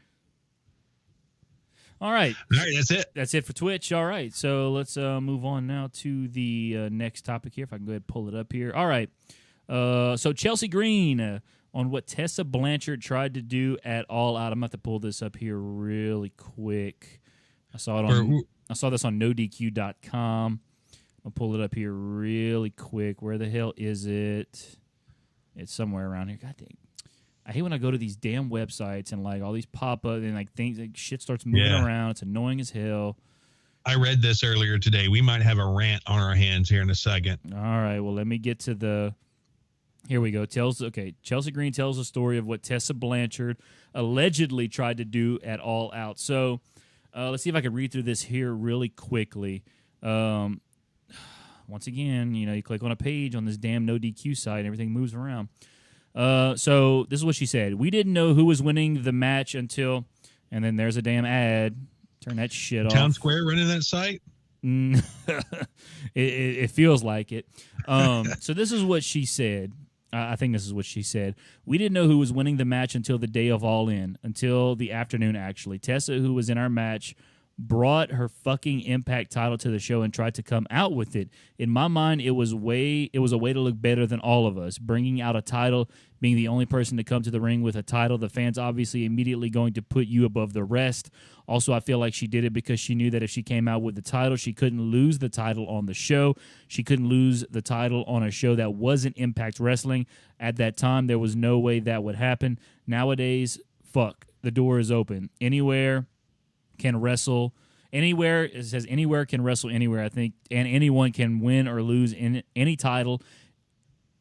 All right. All right, that's it. That's it for Twitch. All right, so let's move on now to the next topic here. If I can go ahead and pull it up here. All right. So Chelsea Green on what Tessa Blanchard tried to do at All Out. I'm going to have to pull this up here really quick. I saw this on NoDQ.com. I'll pull it up here really quick. Where the hell is it? It's somewhere around here. God dang. I hate when I go to these damn websites and like all these pop up and like things like shit starts moving around. It's annoying as hell. I read this earlier today. We might have a rant on our hands here in a second. All right. Well, let me get to the. Here we go. Chelsea Green tells the story of what Tessa Blanchard allegedly tried to do at All Out. So let's see if I can read through this here really quickly. Once again, you click on a page on this damn NoDQ site and everything moves around. So this is what she said. We didn't know who was winning the match until, and then there's a damn ad. Turn that shit off. Town Square running that site? It feels like it. So this is what she said. I think this is what she said. We didn't know who was winning the match until the day of All In, until the afternoon, actually. Tessa, who was in our match, brought her fucking Impact title to the show and tried to come out with it. In my mind, it was a way to look better than all of us. Bringing out a title, being the only person to come to the ring with a title, the fans obviously immediately going to put you above the rest. Also, I feel like she did it because she knew that if she came out with the title, she couldn't lose the title on the show. She couldn't lose the title on a show that wasn't Impact Wrestling. At that time, there was no way that would happen. Nowadays, fuck, the door is open. Anywhere can wrestle anywhere. It says anywhere can wrestle anywhere, I think, and anyone can win or lose in any title.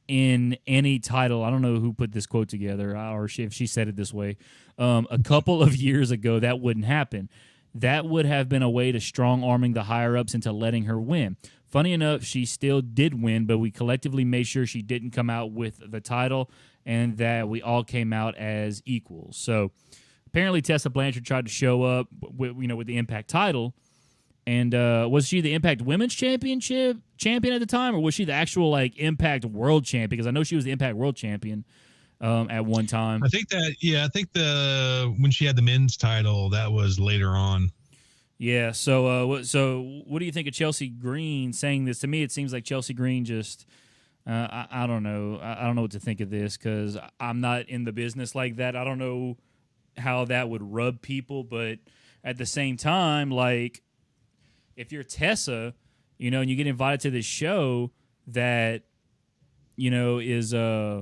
In any title, I don't know who put this quote together, or if she said it this way. A couple of years ago, that wouldn't happen. That would have been a way to strong-arming the higher-ups into letting her win. Funny enough, she still did win, but we collectively made sure she didn't come out with the title and that we all came out as equals. So apparently Tessa Blanchard tried to show up with the Impact title. And was she the Impact Women's champion at the time, or was she the actual Impact World Champion? Because I know she was the Impact World Champion at one time. I think when she had the men's title, that was later on. Yeah. So what do you think of Chelsea Green saying this? To me, it seems like Chelsea Green just I don't know. I don't know what to think of this because I'm not in the business like that. I don't know how that would rub people, but at the same time, if you're Tessa, and you get invited to this show that, is you're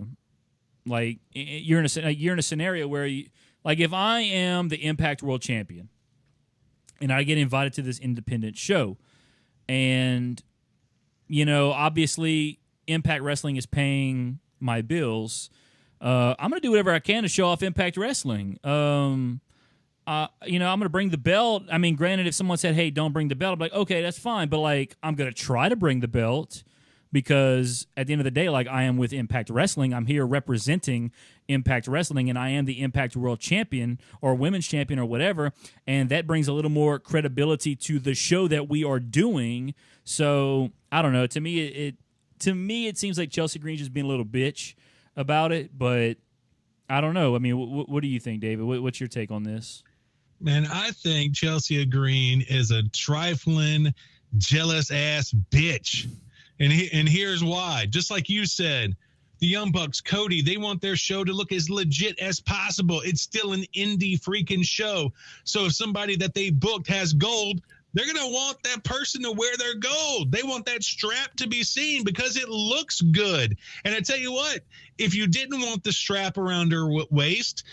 in a scenario where if I am the Impact World Champion and I get invited to this independent show and, obviously Impact Wrestling is paying my bills, I'm going to do whatever I can to show off Impact Wrestling. I'm going to bring the belt. I mean, granted, if someone said, hey, don't bring the belt, I'm like, okay, that's fine. But, I'm going to try to bring the belt because at the end of the day, I am with Impact Wrestling. I'm here representing Impact Wrestling, and I am the Impact World Champion or Women's Champion or whatever, and that brings a little more credibility to the show that we are doing. So, I don't know. To me, it seems like Chelsea Green's just being a little bitch about it, but I don't know. I mean, what do you think, David? What's your take on this? Man, I think Chelsea Green is a trifling, jealous-ass bitch. And here's why. Just like you said, the Young Bucks, Cody, they want their show to look as legit as possible. It's still an indie freaking show. So if somebody that they booked has gold, they're going to want that person to wear their gold. They want that strap to be seen because it looks good. And I tell you what, if you didn't want the strap around her waist,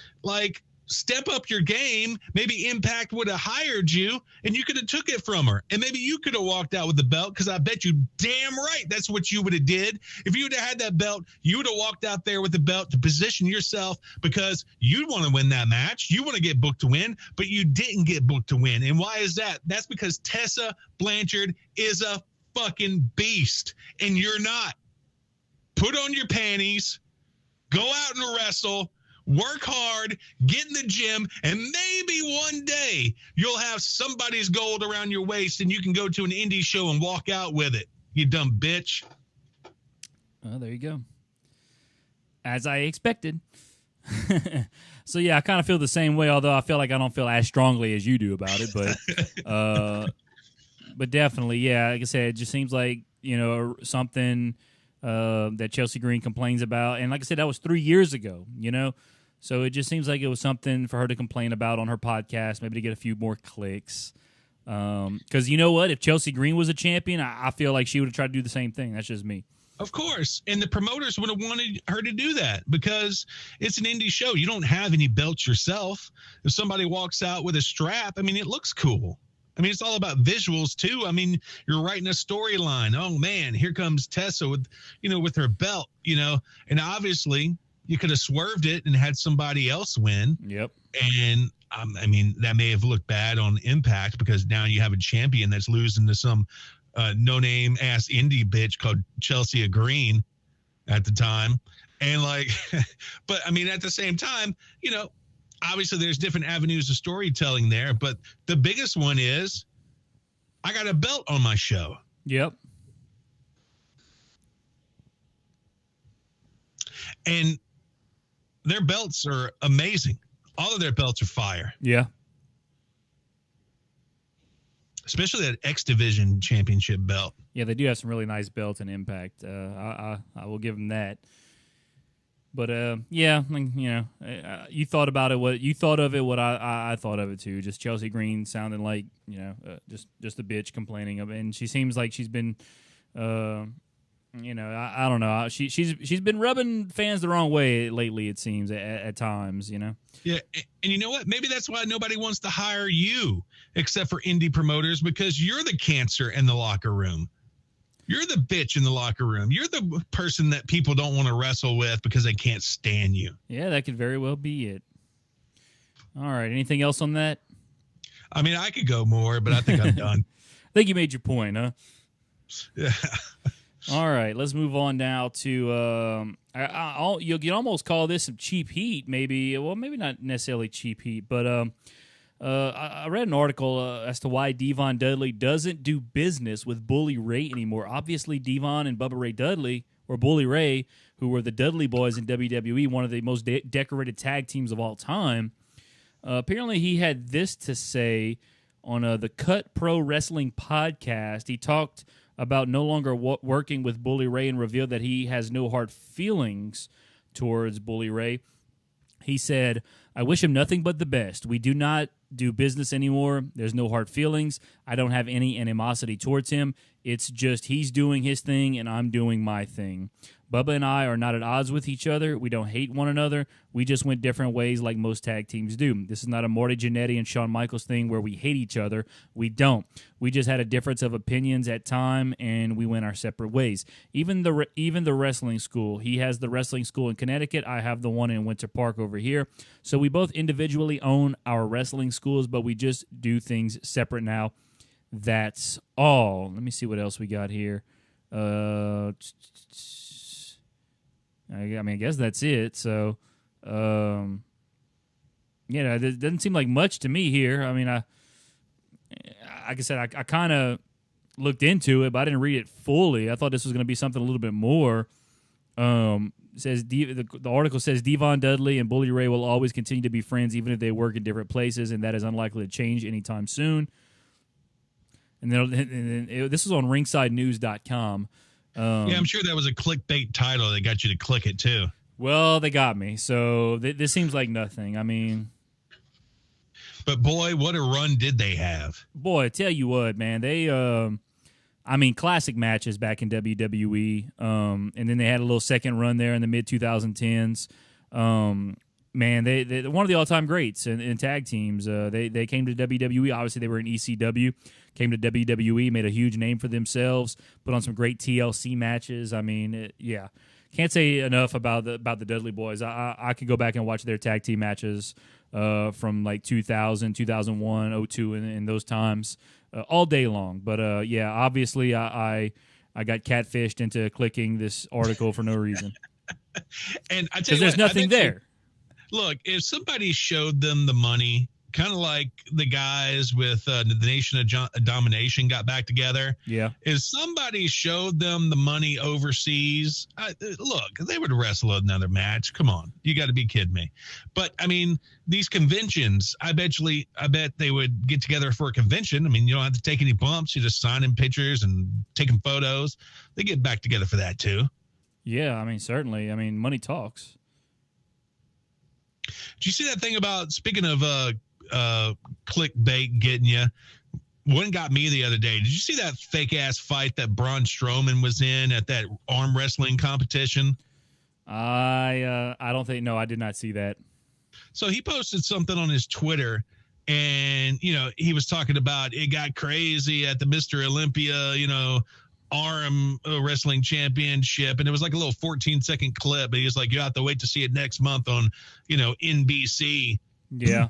step up your game. Maybe Impact would have hired you and you could have took it from her. And maybe you could have walked out with the belt because I bet you damn right that's what you would have did. If you would have had that belt, you would have walked out there with the belt to position yourself because you want to win that match. You want to get booked to win, but you didn't get booked to win. And why is that? That's because Tessa Blanchard is a fucking beast and you're not. Put on your panties, go out and wrestle, work hard, get in the gym, and maybe one day you'll have somebody's gold around your waist and you can go to an indie show and walk out with it, you dumb bitch. Well, there you go. As I expected. So, yeah, I kind of feel the same way, although I feel like I don't feel as strongly as you do about it. But definitely, yeah, like I said, it just seems like, something that Chelsea Green complains about. And like I said, that was 3 years ago, So it just seems like it was something for her to complain about on her podcast, maybe to get a few more clicks. Because you know what? If Chelsea Green was a champion, I feel like she would have tried to do the same thing. That's just me. Of course. And the promoters would have wanted her to do that because it's an indie show. You don't have any belts yourself. If somebody walks out with a strap, I mean, it looks cool. I mean, it's all about visuals too. I mean, you're writing a storyline. Oh man, here comes Tessa with her belt, and obviously you could have swerved it and had somebody else win. Yep. And I mean, that may have looked bad on Impact because now you have a champion that's losing to some no-name ass indie bitch called Chelsea Green at the time. And but I mean, at the same time, obviously there's different avenues of storytelling there, but the biggest one is I got a belt on my show. Yep. And their belts are amazing. All of their belts are fire. Yeah. Especially that X Division championship belt. Yeah, they do have some really nice belts in Impact. I will give them that. But yeah, you thought about it. What you thought of it? What I thought of it too. Just Chelsea Green sounding like just a bitch complaining of it, and she seems like she's been, I don't know. She's been rubbing fans the wrong way lately. It seems at times. Yeah, and you know what? Maybe that's why nobody wants to hire you except for indie promoters, because you're the cancer in the locker room. You're the bitch in the locker room. You're the person that people don't want to wrestle with because they can't stand you. Yeah, that could very well be it. All right. Anything else on that? I mean, I could go more, but I think I'm done. I think you made your point, huh? Yeah. All right. Let's move on now to you can almost call this some cheap heat, maybe. Well, maybe not necessarily cheap heat, but I read an article as to why Devon Dudley doesn't do business with Bully Ray anymore. Obviously, Devon and Bubba Ray Dudley, or Bully Ray, who were the Dudley Boys in WWE, one of the most decorated tag teams of all time. Apparently, he had this to say on the Cut Pro Wrestling podcast. He talked about no longer working with Bully Ray and revealed that he has no hard feelings towards Bully Ray. He said, "I wish him nothing but the best. We do not do business anymore. There's no hard feelings. I don't have any animosity towards him. It's just he's doing his thing and I'm doing my thing. Bubba and I are not at odds with each other. We don't hate one another. We just went different ways like most tag teams do. This is not a Marty Jannetty and Shawn Michaels thing where we hate each other. We don't. We just had a difference of opinions at time, and we went our separate ways. Even the wrestling school. He has the wrestling school in Connecticut. I have the one in Winter Park over here. So we both individually own our wrestling schools, but we just do things separate now. That's all." Let me see what else we got here. I guess that's it. So, it doesn't seem like much to me here. I mean, like I said, I kind of looked into it, but I didn't read it fully. I thought this was going to be something a little bit more. Says the article says Devon Dudley and Bully Ray will always continue to be friends, even if they work in different places, and that is unlikely to change anytime soon. And then this is on ringsidenews.com. Yeah, I'm sure that was a clickbait title that got you to click it too. Well, they got me. So this seems like nothing. I mean, but boy, what a run did they have? Boy, I tell you what, man, they classic matches back in WWE. And then they had a little second run there in the mid 2010s. Man, they one of the all-time greats in tag teams. They came to WWE. Obviously, they were in ECW. Came to WWE, made a huge name for themselves. Put on some great TLC matches. I mean, can't say enough about the Dudley Boys. I could go back and watch their tag team matches from like 2000, 2001, 02, and those times all day long. But obviously, I got catfished into clicking this article for no reason. And I tell you, because there's nothing there. Look, if somebody showed them the money, kind of like the guys with the Nation of Domination got back together. Yeah. If somebody showed them the money overseas, look, they would wrestle another match. Come on. You got to be kidding me. But, I mean, these conventions, I bet they would get together for a convention. I mean, you don't have to take any bumps. You just sign in pictures and taking photos. They get back together for that, too. Yeah, I mean, certainly. I mean, money talks. Did you see that thing about, speaking of clickbait getting you, one got me the other day. Did you see that fake ass fight that Braun Strowman was in at that arm wrestling competition? I don't think, no, I did not see that. So he posted something on his Twitter, and he was talking about it got crazy at the Mr. Olympia arm wrestling championship, and it was like a little 14-second clip, but he was like, you have to wait to see it next month on NBC. Yeah.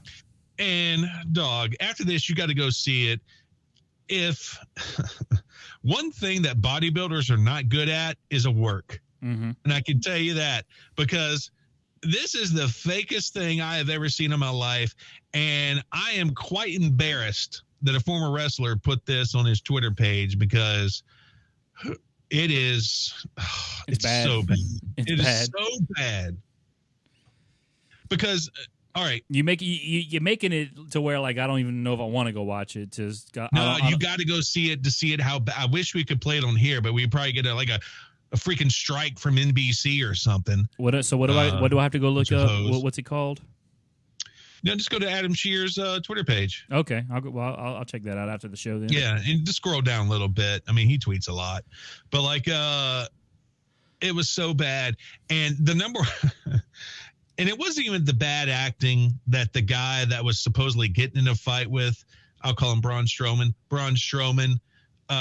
And dog, after this, you got to go see it. If one thing that bodybuilders are not good at is a work. Mm-hmm. And I can tell you that because this is the fakest thing I have ever seen in my life. And I am quite embarrassed that a former wrestler put this on his Twitter page because it's bad. So bad. It is so bad. Because, all right. You're making it to where, like, I don't even know if I want to go watch it. You got to go see it to see it. I wish we could play it on here, but we probably get a freaking strike from NBC or something. What do I have to go look up? What's it called? No, just go to Adam Shear's Twitter page. Okay, I'll check that out after the show then. Yeah, and just scroll down a little bit. I mean, he tweets a lot, but it was so bad, and the number, and it wasn't even the bad acting that the guy that was supposedly getting in a fight with, I'll call him Braun Strowman,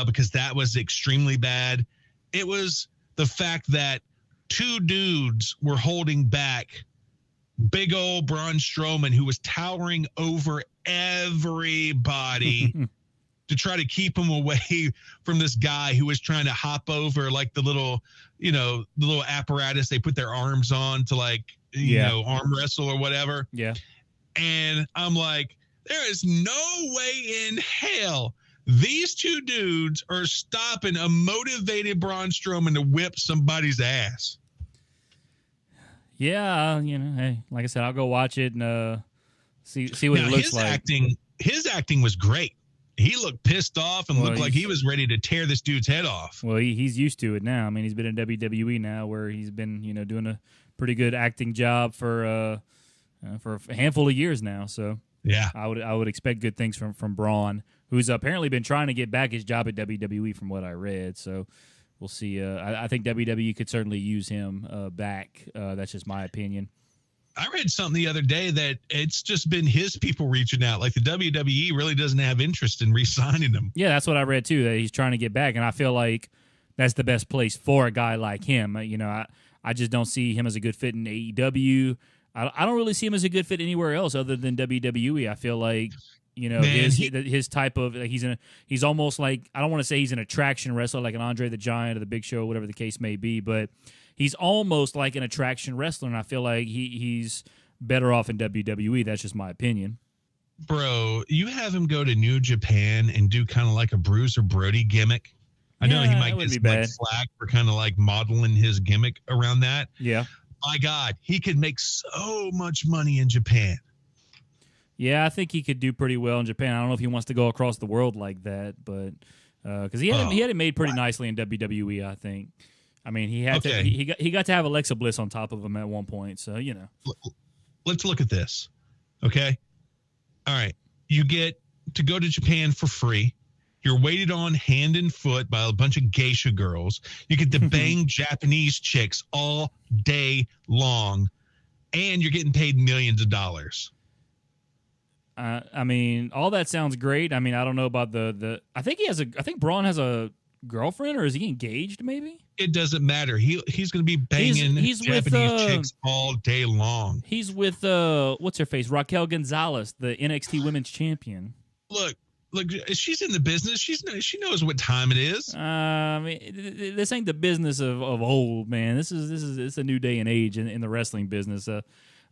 because that was extremely bad. It was the fact that two dudes were holding back big old Braun Strowman, who was towering over everybody to try to keep him away from this guy who was trying to hop over like the little apparatus they put their arms on to arm wrestle or whatever. Yeah. And I'm like, there is no way in hell these two dudes are stopping a motivated Braun Strowman to whip somebody's ass. Yeah, hey, like I said, I'll go watch it and see what it looks like. His acting was great. He looked pissed off and looked like he was ready to tear this dude's head off. Well, he's used to it now. I mean, he's been in WWE now, where he's been doing a pretty good acting job for a handful of years now. So yeah, I would expect good things from Braun, who's apparently been trying to get back his job at WWE, from what I read. So we'll see. I think WWE could certainly use him back. That's just my opinion. I read something the other day that it's just been his people reaching out. Like the WWE really doesn't have interest in re-signing him. Yeah, that's what I read too, that he's trying to get back. And I feel like that's the best place for a guy like him. I just don't see him as a good fit in AEW. I don't really see him as a good fit anywhere else other than WWE. I feel like, his type of, he's almost like, I don't want to say he's an attraction wrestler like an Andre the Giant or the Big Show, whatever the case may be, but he's almost like an attraction wrestler, and I feel like he's better off in WWE. That's just my opinion. Bro, you have him go to New Japan and do kind of like a Bruiser Brody gimmick. I know he might get some flack for kind of like modeling his gimmick around that. Yeah. My God, he could make so much money in Japan. Yeah, I think he could do pretty well in Japan. I don't know if he wants to go across the world like that, but because he had it made pretty nicely in WWE, I think. I mean, he got to have Alexa Bliss on top of him at one point, so Let's look at this, okay? All right, you get to go to Japan for free. You're waited on hand and foot by a bunch of geisha girls. You get to bang Japanese chicks all day long, and you're getting paid millions of dollars. I mean, all that sounds great. I mean, I don't know about the. I think Braun has a girlfriend, or is he engaged? Maybe it doesn't matter. He's going to be banging Japanese chicks all day long. He's with what's her face, Raquel Gonzalez, the NXT Women's Champion. Look, she's in the business. She knows what time it is. I mean, this ain't the business of old, man. It's a new day and age in the wrestling business.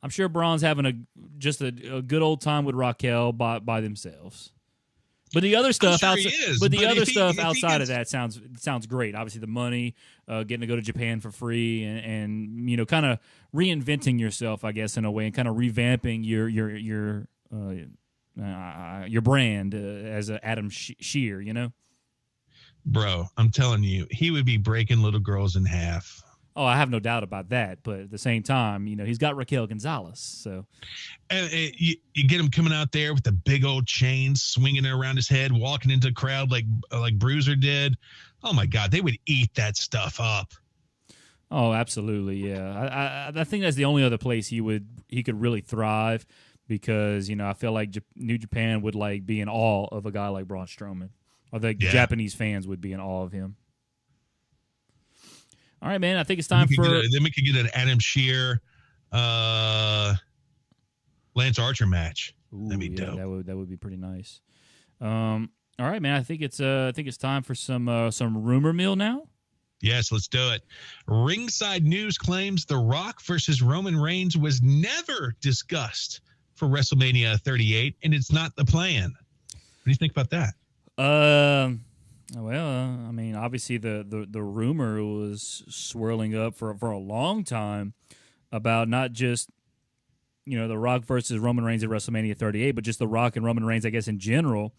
I'm sure Braun's having a good old time with Raquel by themselves. But the other stuff outside of that sounds great. Obviously, the money, getting to go to Japan for free, and kind of reinventing yourself, I guess, in a way, and kind of revamping your brand as a Adam Shear, Bro, I'm telling you, he would be breaking little girls in half. Oh, I have no doubt about that. But at the same time, he's got Raquel Gonzalez. So, and you get him coming out there with the big old chain, swinging it around his head, walking into the crowd like Bruiser did. Oh my God, they would eat that stuff up. Oh, absolutely, yeah. I think that's the only other place he could really thrive, because I feel like New Japan would be in awe of a guy like Braun Strowman, or the Japanese fans would be in awe of him. All right, man. I think it's time for. Then we could get an Adam Shear, Lance Archer match. Ooh, that'd be dope. That would be pretty nice. All right, man. I think it's time for some rumor mill now. Yes, let's do it. Ringside News claims The Rock versus Roman Reigns was never discussed for WrestleMania 38, and it's not the plan. What do you think about that? Well, I mean, obviously the rumor was swirling up for a long time about not just, The Rock versus Roman Reigns at WrestleMania 38, but just The Rock and Roman Reigns, I guess, in general.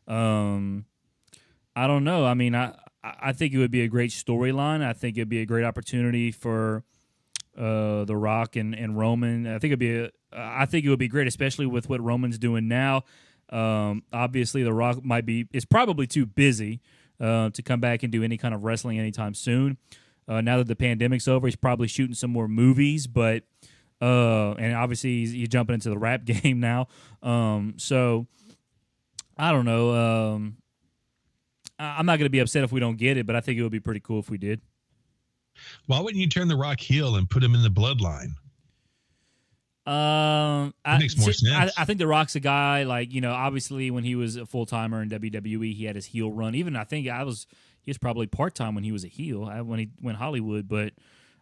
I don't know. I mean, I think it would be a great storyline. I think it'd be a great opportunity for The Rock and Roman. I think it would be great, especially with what Roman's doing now. Obviously, The Rock is probably too busy to come back and do any kind of wrestling anytime soon. Now that the pandemic's over, he's probably shooting some more movies, but and obviously he's jumping into the rap game now. So I don't know. I'm not going to be upset if we don't get it, but I think it would be pretty cool if we did. Why wouldn't you turn The Rock heel and put him in the bloodline? Makes more sense. I think The Rock's a guy, obviously when he was a full-timer in WWE, he had his heel run. Even I think he was probably part-time when he was a heel, when he went Hollywood. But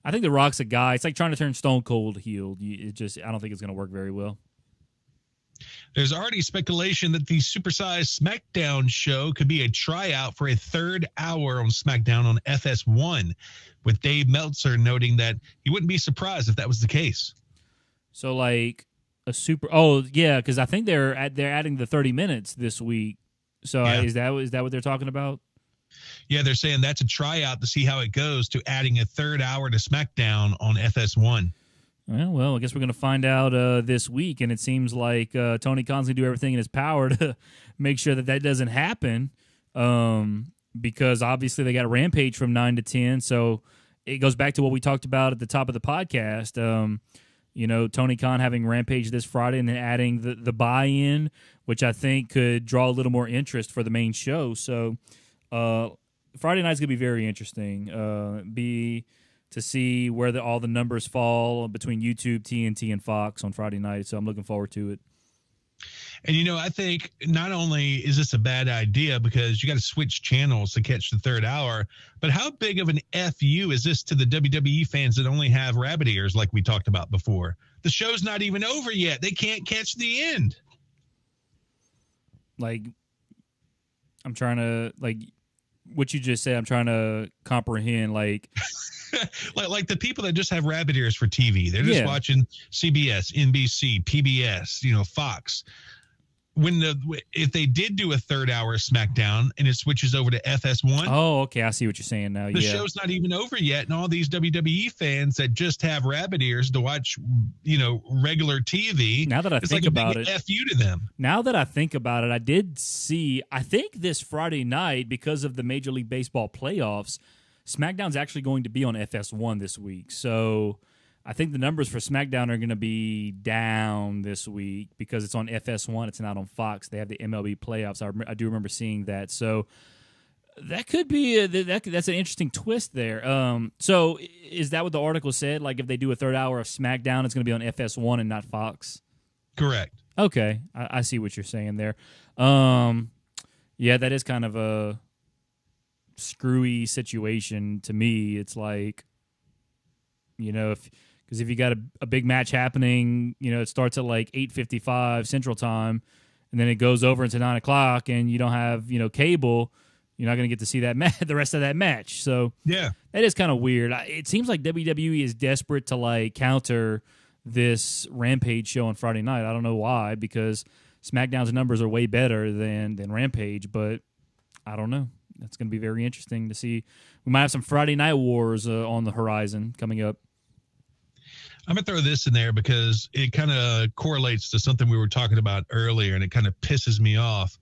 I think The Rock's a guy. It's like trying to turn Stone Cold heel. I don't think it's going to work very well. There's already speculation that the supersized SmackDown show could be a tryout for a third hour on SmackDown on FS1, with Dave Meltzer noting that he wouldn't be surprised if that was the case. So because I think they're adding the 30 minutes this week. So yeah. Is that what they're talking about? Yeah, they're saying that's a tryout to see how it goes to adding a third hour to SmackDown on FS1. Well, I guess we're going to find out this week, and it seems like Tony Khan's going to do everything in his power to make sure that doesn't happen, because obviously they got Rampage from 9 to 10, so it goes back to what we talked about at the top of the podcast. Tony Khan having Rampage this Friday and then adding the buy-in, which I think could draw a little more interest for the main show. So Friday night's going to be very interesting. To see where all the numbers fall between YouTube, TNT, and Fox on Friday night. So I'm looking forward to it. And, I think not only is this a bad idea because you got to switch channels to catch the third hour, but how big of an FU is this to the WWE fans that only have rabbit ears like we talked about before? The show's not even over yet. They can't catch the end. I'm trying to, what you just said, I'm trying to comprehend, like the people that just have rabbit ears for TV. They're just watching CBS, NBC, PBS, Fox. If they did do a third hour SmackDown and it switches over to FS1. Oh, okay. I see what you're saying now. The show's not even over yet. And all these WWE fans that just have rabbit ears to watch, regular TV. Now that I think about it, FU to them. Now that I think about it, I did see, I think this Friday night, because of the Major League Baseball playoffs, SmackDown's actually going to be on FS1 this week. So I think the numbers for SmackDown are going to be down this week because it's on FS1. It's not on Fox. They have the MLB playoffs. I do remember seeing that. So that could be that's an interesting twist there. So is that what the article said? Like if they do a third hour of SmackDown, it's going to be on FS1 and not Fox? Correct. Okay, I see what you're saying there. Yeah, that is kind of a screwy situation to me. It's like, because if you got a big match happening, it starts at like 8:55 Central Time, and then it goes over into 9 o'clock, and you don't have cable, you're not going to get to see that the rest of that match. So yeah, that is kind of weird. It seems like WWE is desperate to counter this Rampage show on Friday night. I don't know why, because SmackDown's numbers are way better than Rampage, but I don't know. That's going to be very interesting to see. We might have some Friday Night Wars on the horizon coming up. I'm going to throw this in there because it kind of correlates to something we were talking about earlier, and it kind of pisses me off.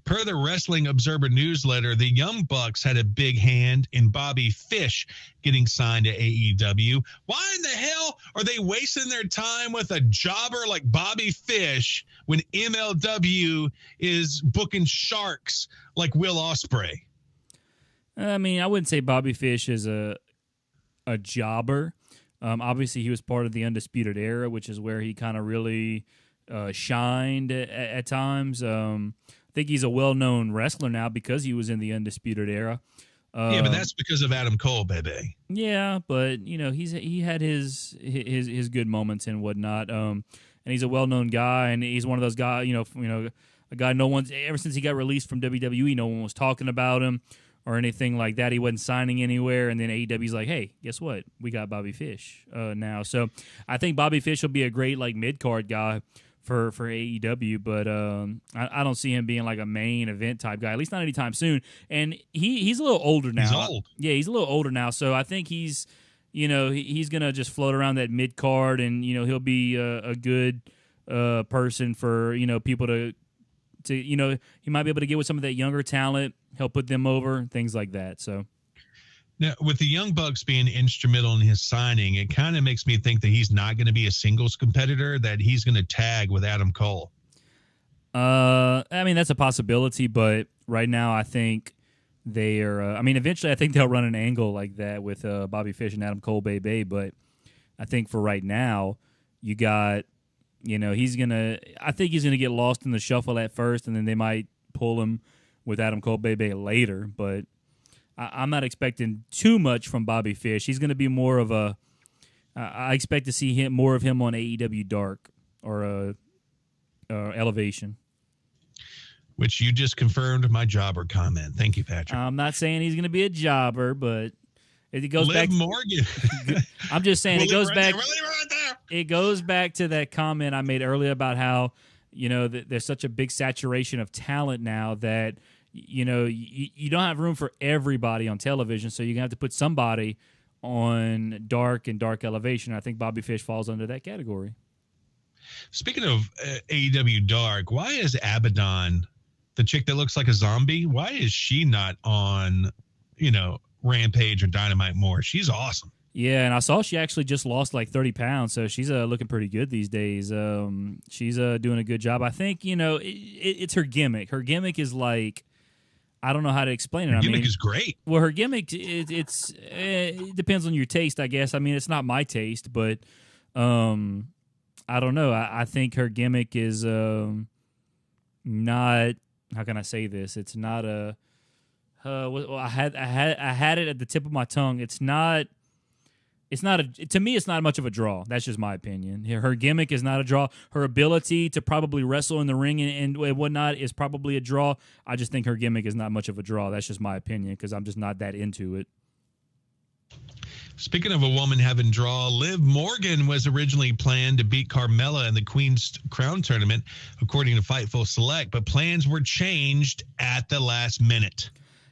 Per the Wrestling Observer newsletter, the Young Bucks had a big hand in Bobby Fish getting signed to AEW. Why in the hell are they wasting their time with a jobber like Bobby Fish when MLW is booking sharks like Will Osprey? I mean, I wouldn't say Bobby Fish is a jobber. Obviously, he was part of the Undisputed Era, which is where he kind of really shined at times. I think he's a well-known wrestler now because he was in the Undisputed Era. Yeah, but that's because of Adam Cole, baby. Yeah, but he had his good moments and whatnot. And he's a well-known guy, and he's one of those guys. A a guy no one's ever since he got released from WWE, no one was talking about him or anything like that. He wasn't signing anywhere, and then AEW's like, hey, guess what? We got Bobby Fish now. So I think Bobby Fish will be a great like mid-card guy for AEW, but I don't see him being like a main event type guy, at least not anytime soon. And he's a little older now. He's old. Yeah, he's a little older now, so I think he's going to just float around that mid-card, and, he'll be a good person for, people to he might be able to get with some of that younger talent, help put them over, things like that. So now, with the Young Bucks being instrumental in his signing, it kind of makes me think that he's not going to be a singles competitor, that he's going to tag with Adam Cole. I mean, that's a possibility, but right now I think they are eventually I think they'll run an angle like that with Bobby Fish and Adam Cole, baby. But I think for right now, you got, I think he's going to get lost in the shuffle at first, and then they might pull him with Adam Cole, baby later. But I'm not expecting too much from Bobby Fish. He's going to be more of a, I expect to see more of him on AEW Dark or Elevation. Which you just confirmed my jobber comment. Thank you, Patrick. I'm not saying he's going to be a jobber, but it goes Liv back. Morgan. I'm just saying it goes back. There. It goes back to that comment I made earlier about how there's such a big saturation of talent now that you don't have room for everybody on television, so you're gonna have to put somebody on Dark and Dark Elevation. I think Bobby Fish falls under that category. Speaking of AEW Dark, why is Abaddon, the chick that looks like a zombie, why is she not on, Rampage or Dynamite more? She's awesome. Yeah, and I saw she actually just lost like 30 pounds, so she's looking pretty good these days. She's doing a good job. I think, it's her gimmick. Her gimmick is like, I don't know how to explain it. Her gimmick is great. Well, her gimmick, it depends on your taste, I guess. I mean, it's not my taste, but I don't know. I think her gimmick is not, how can I say this? It's not a, I had it at the tip of my tongue. It's not to me, it's not much of a draw. That's just my opinion. Her gimmick is not a draw. Her ability to probably wrestle in the ring and whatnot is probably a draw. I just think her gimmick is not much of a draw. That's just my opinion because I'm just not that into it. Speaking of a woman having draw, Liv Morgan was originally planned to beat Carmella in the Queen's Crown Tournament, according to Fightful Select, but plans were changed at the last minute.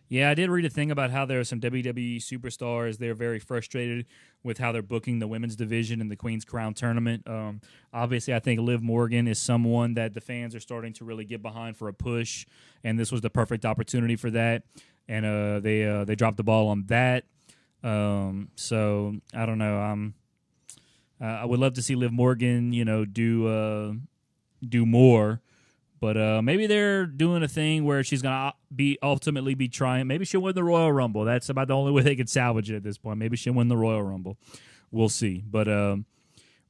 Yeah, I did read a thing about how there are some WWE superstars. They're very frustrated with how they're booking the women's division in the Queen's Crown Tournament. Obviously, I think Liv Morgan is someone that the fans are starting to really get behind for a push, and this was the perfect opportunity for that. And they dropped the ball on that. So I don't know. I would love to see Liv Morgan, do more. But maybe they're doing a thing where she's going to ultimately be trying. Maybe she'll win the Royal Rumble. That's about the only way they could salvage it at this point. Maybe she'll win the Royal Rumble. We'll see. But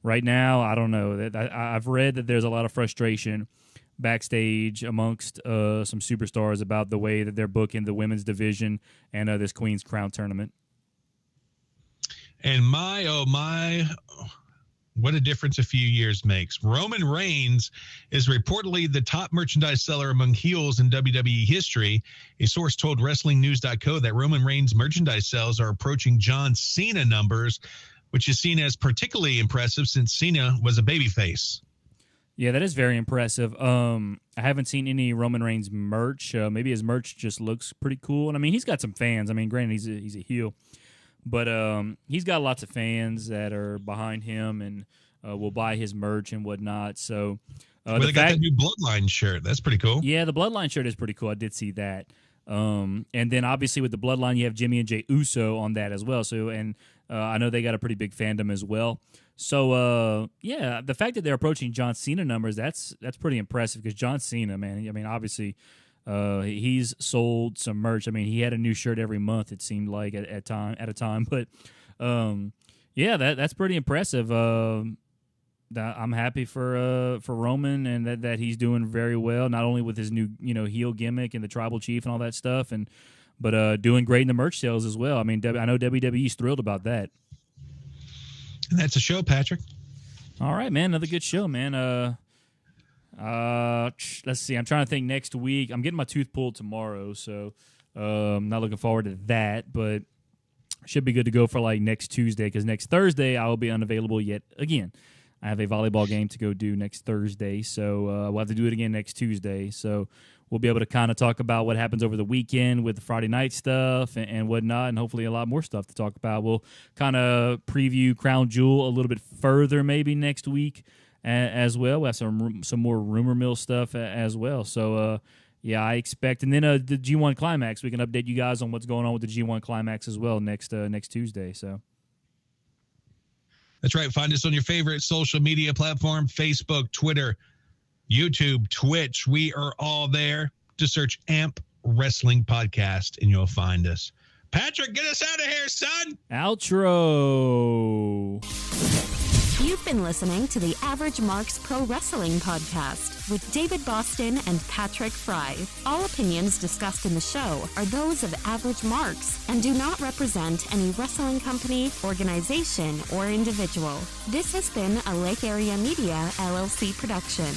right now, I don't know. I've read that there's a lot of frustration backstage amongst some superstars about the way that they're booking the women's division and this Queen's Crown Tournament. And what a difference a few years makes. Roman Reigns is reportedly the top merchandise seller among heels in WWE history. A source told WrestlingNews.co that Roman Reigns' merchandise sales are approaching John Cena numbers, which is seen as particularly impressive since Cena was a babyface. Yeah, that is very impressive. I haven't seen any Roman Reigns merch. Maybe his merch just looks pretty cool. And I mean, he's got some fans. I mean, granted, he's a heel. But he's got lots of fans that are behind him and will buy his merch and whatnot. So they got that new Bloodline shirt. That's pretty cool. Yeah, the Bloodline shirt is pretty cool. I did see that. And then obviously with the Bloodline, you have Jimmy and Jey Uso on that as well. So I know they got a pretty big fandom as well. So yeah, the fact that they're approaching John Cena numbers, that's pretty impressive because John Cena, man. I mean, obviously. He's sold some merch. I mean, he had a new shirt every month. It seemed like at a time. But yeah, that's pretty impressive. I'm happy for Roman and that he's doing very well. Not only with his new heel gimmick and the tribal chief and all that stuff, but doing great in the merch sales as well. I mean, I know WWE's thrilled about that. And that's a show, Patrick. All right, man. Another good show, man. Let's see. I'm trying to think next week. I'm getting my tooth pulled tomorrow, so I'm not looking forward to that, but should be good to go for like next Tuesday, because next Thursday I will be unavailable yet again. I have a volleyball game to go do next Thursday, so we'll have to do it again next Tuesday. So we'll be able to kind of talk about what happens over the weekend with the Friday night stuff and whatnot, and hopefully a lot more stuff to talk about. We'll kind of preview Crown Jewel a little bit further maybe next week as well. We'll have some more rumor mill stuff as well. So, yeah, I expect. And then the G1 Climax, we can update you guys on what's going on with the G1 Climax as well next Tuesday. So that's right. Find us on your favorite social media platform, Facebook, Twitter, YouTube, Twitch. We are all there. Just search AMP Wrestling Podcast and you'll find us. Patrick, get us out of here, son. Outro. You've been listening to the Average Marks Pro Wrestling Podcast with David Boston and Patrick Fry. All opinions discussed in the show are those of Average Marks and do not represent any wrestling company, organization, or individual. This has been a Lake Area Media, LLC production.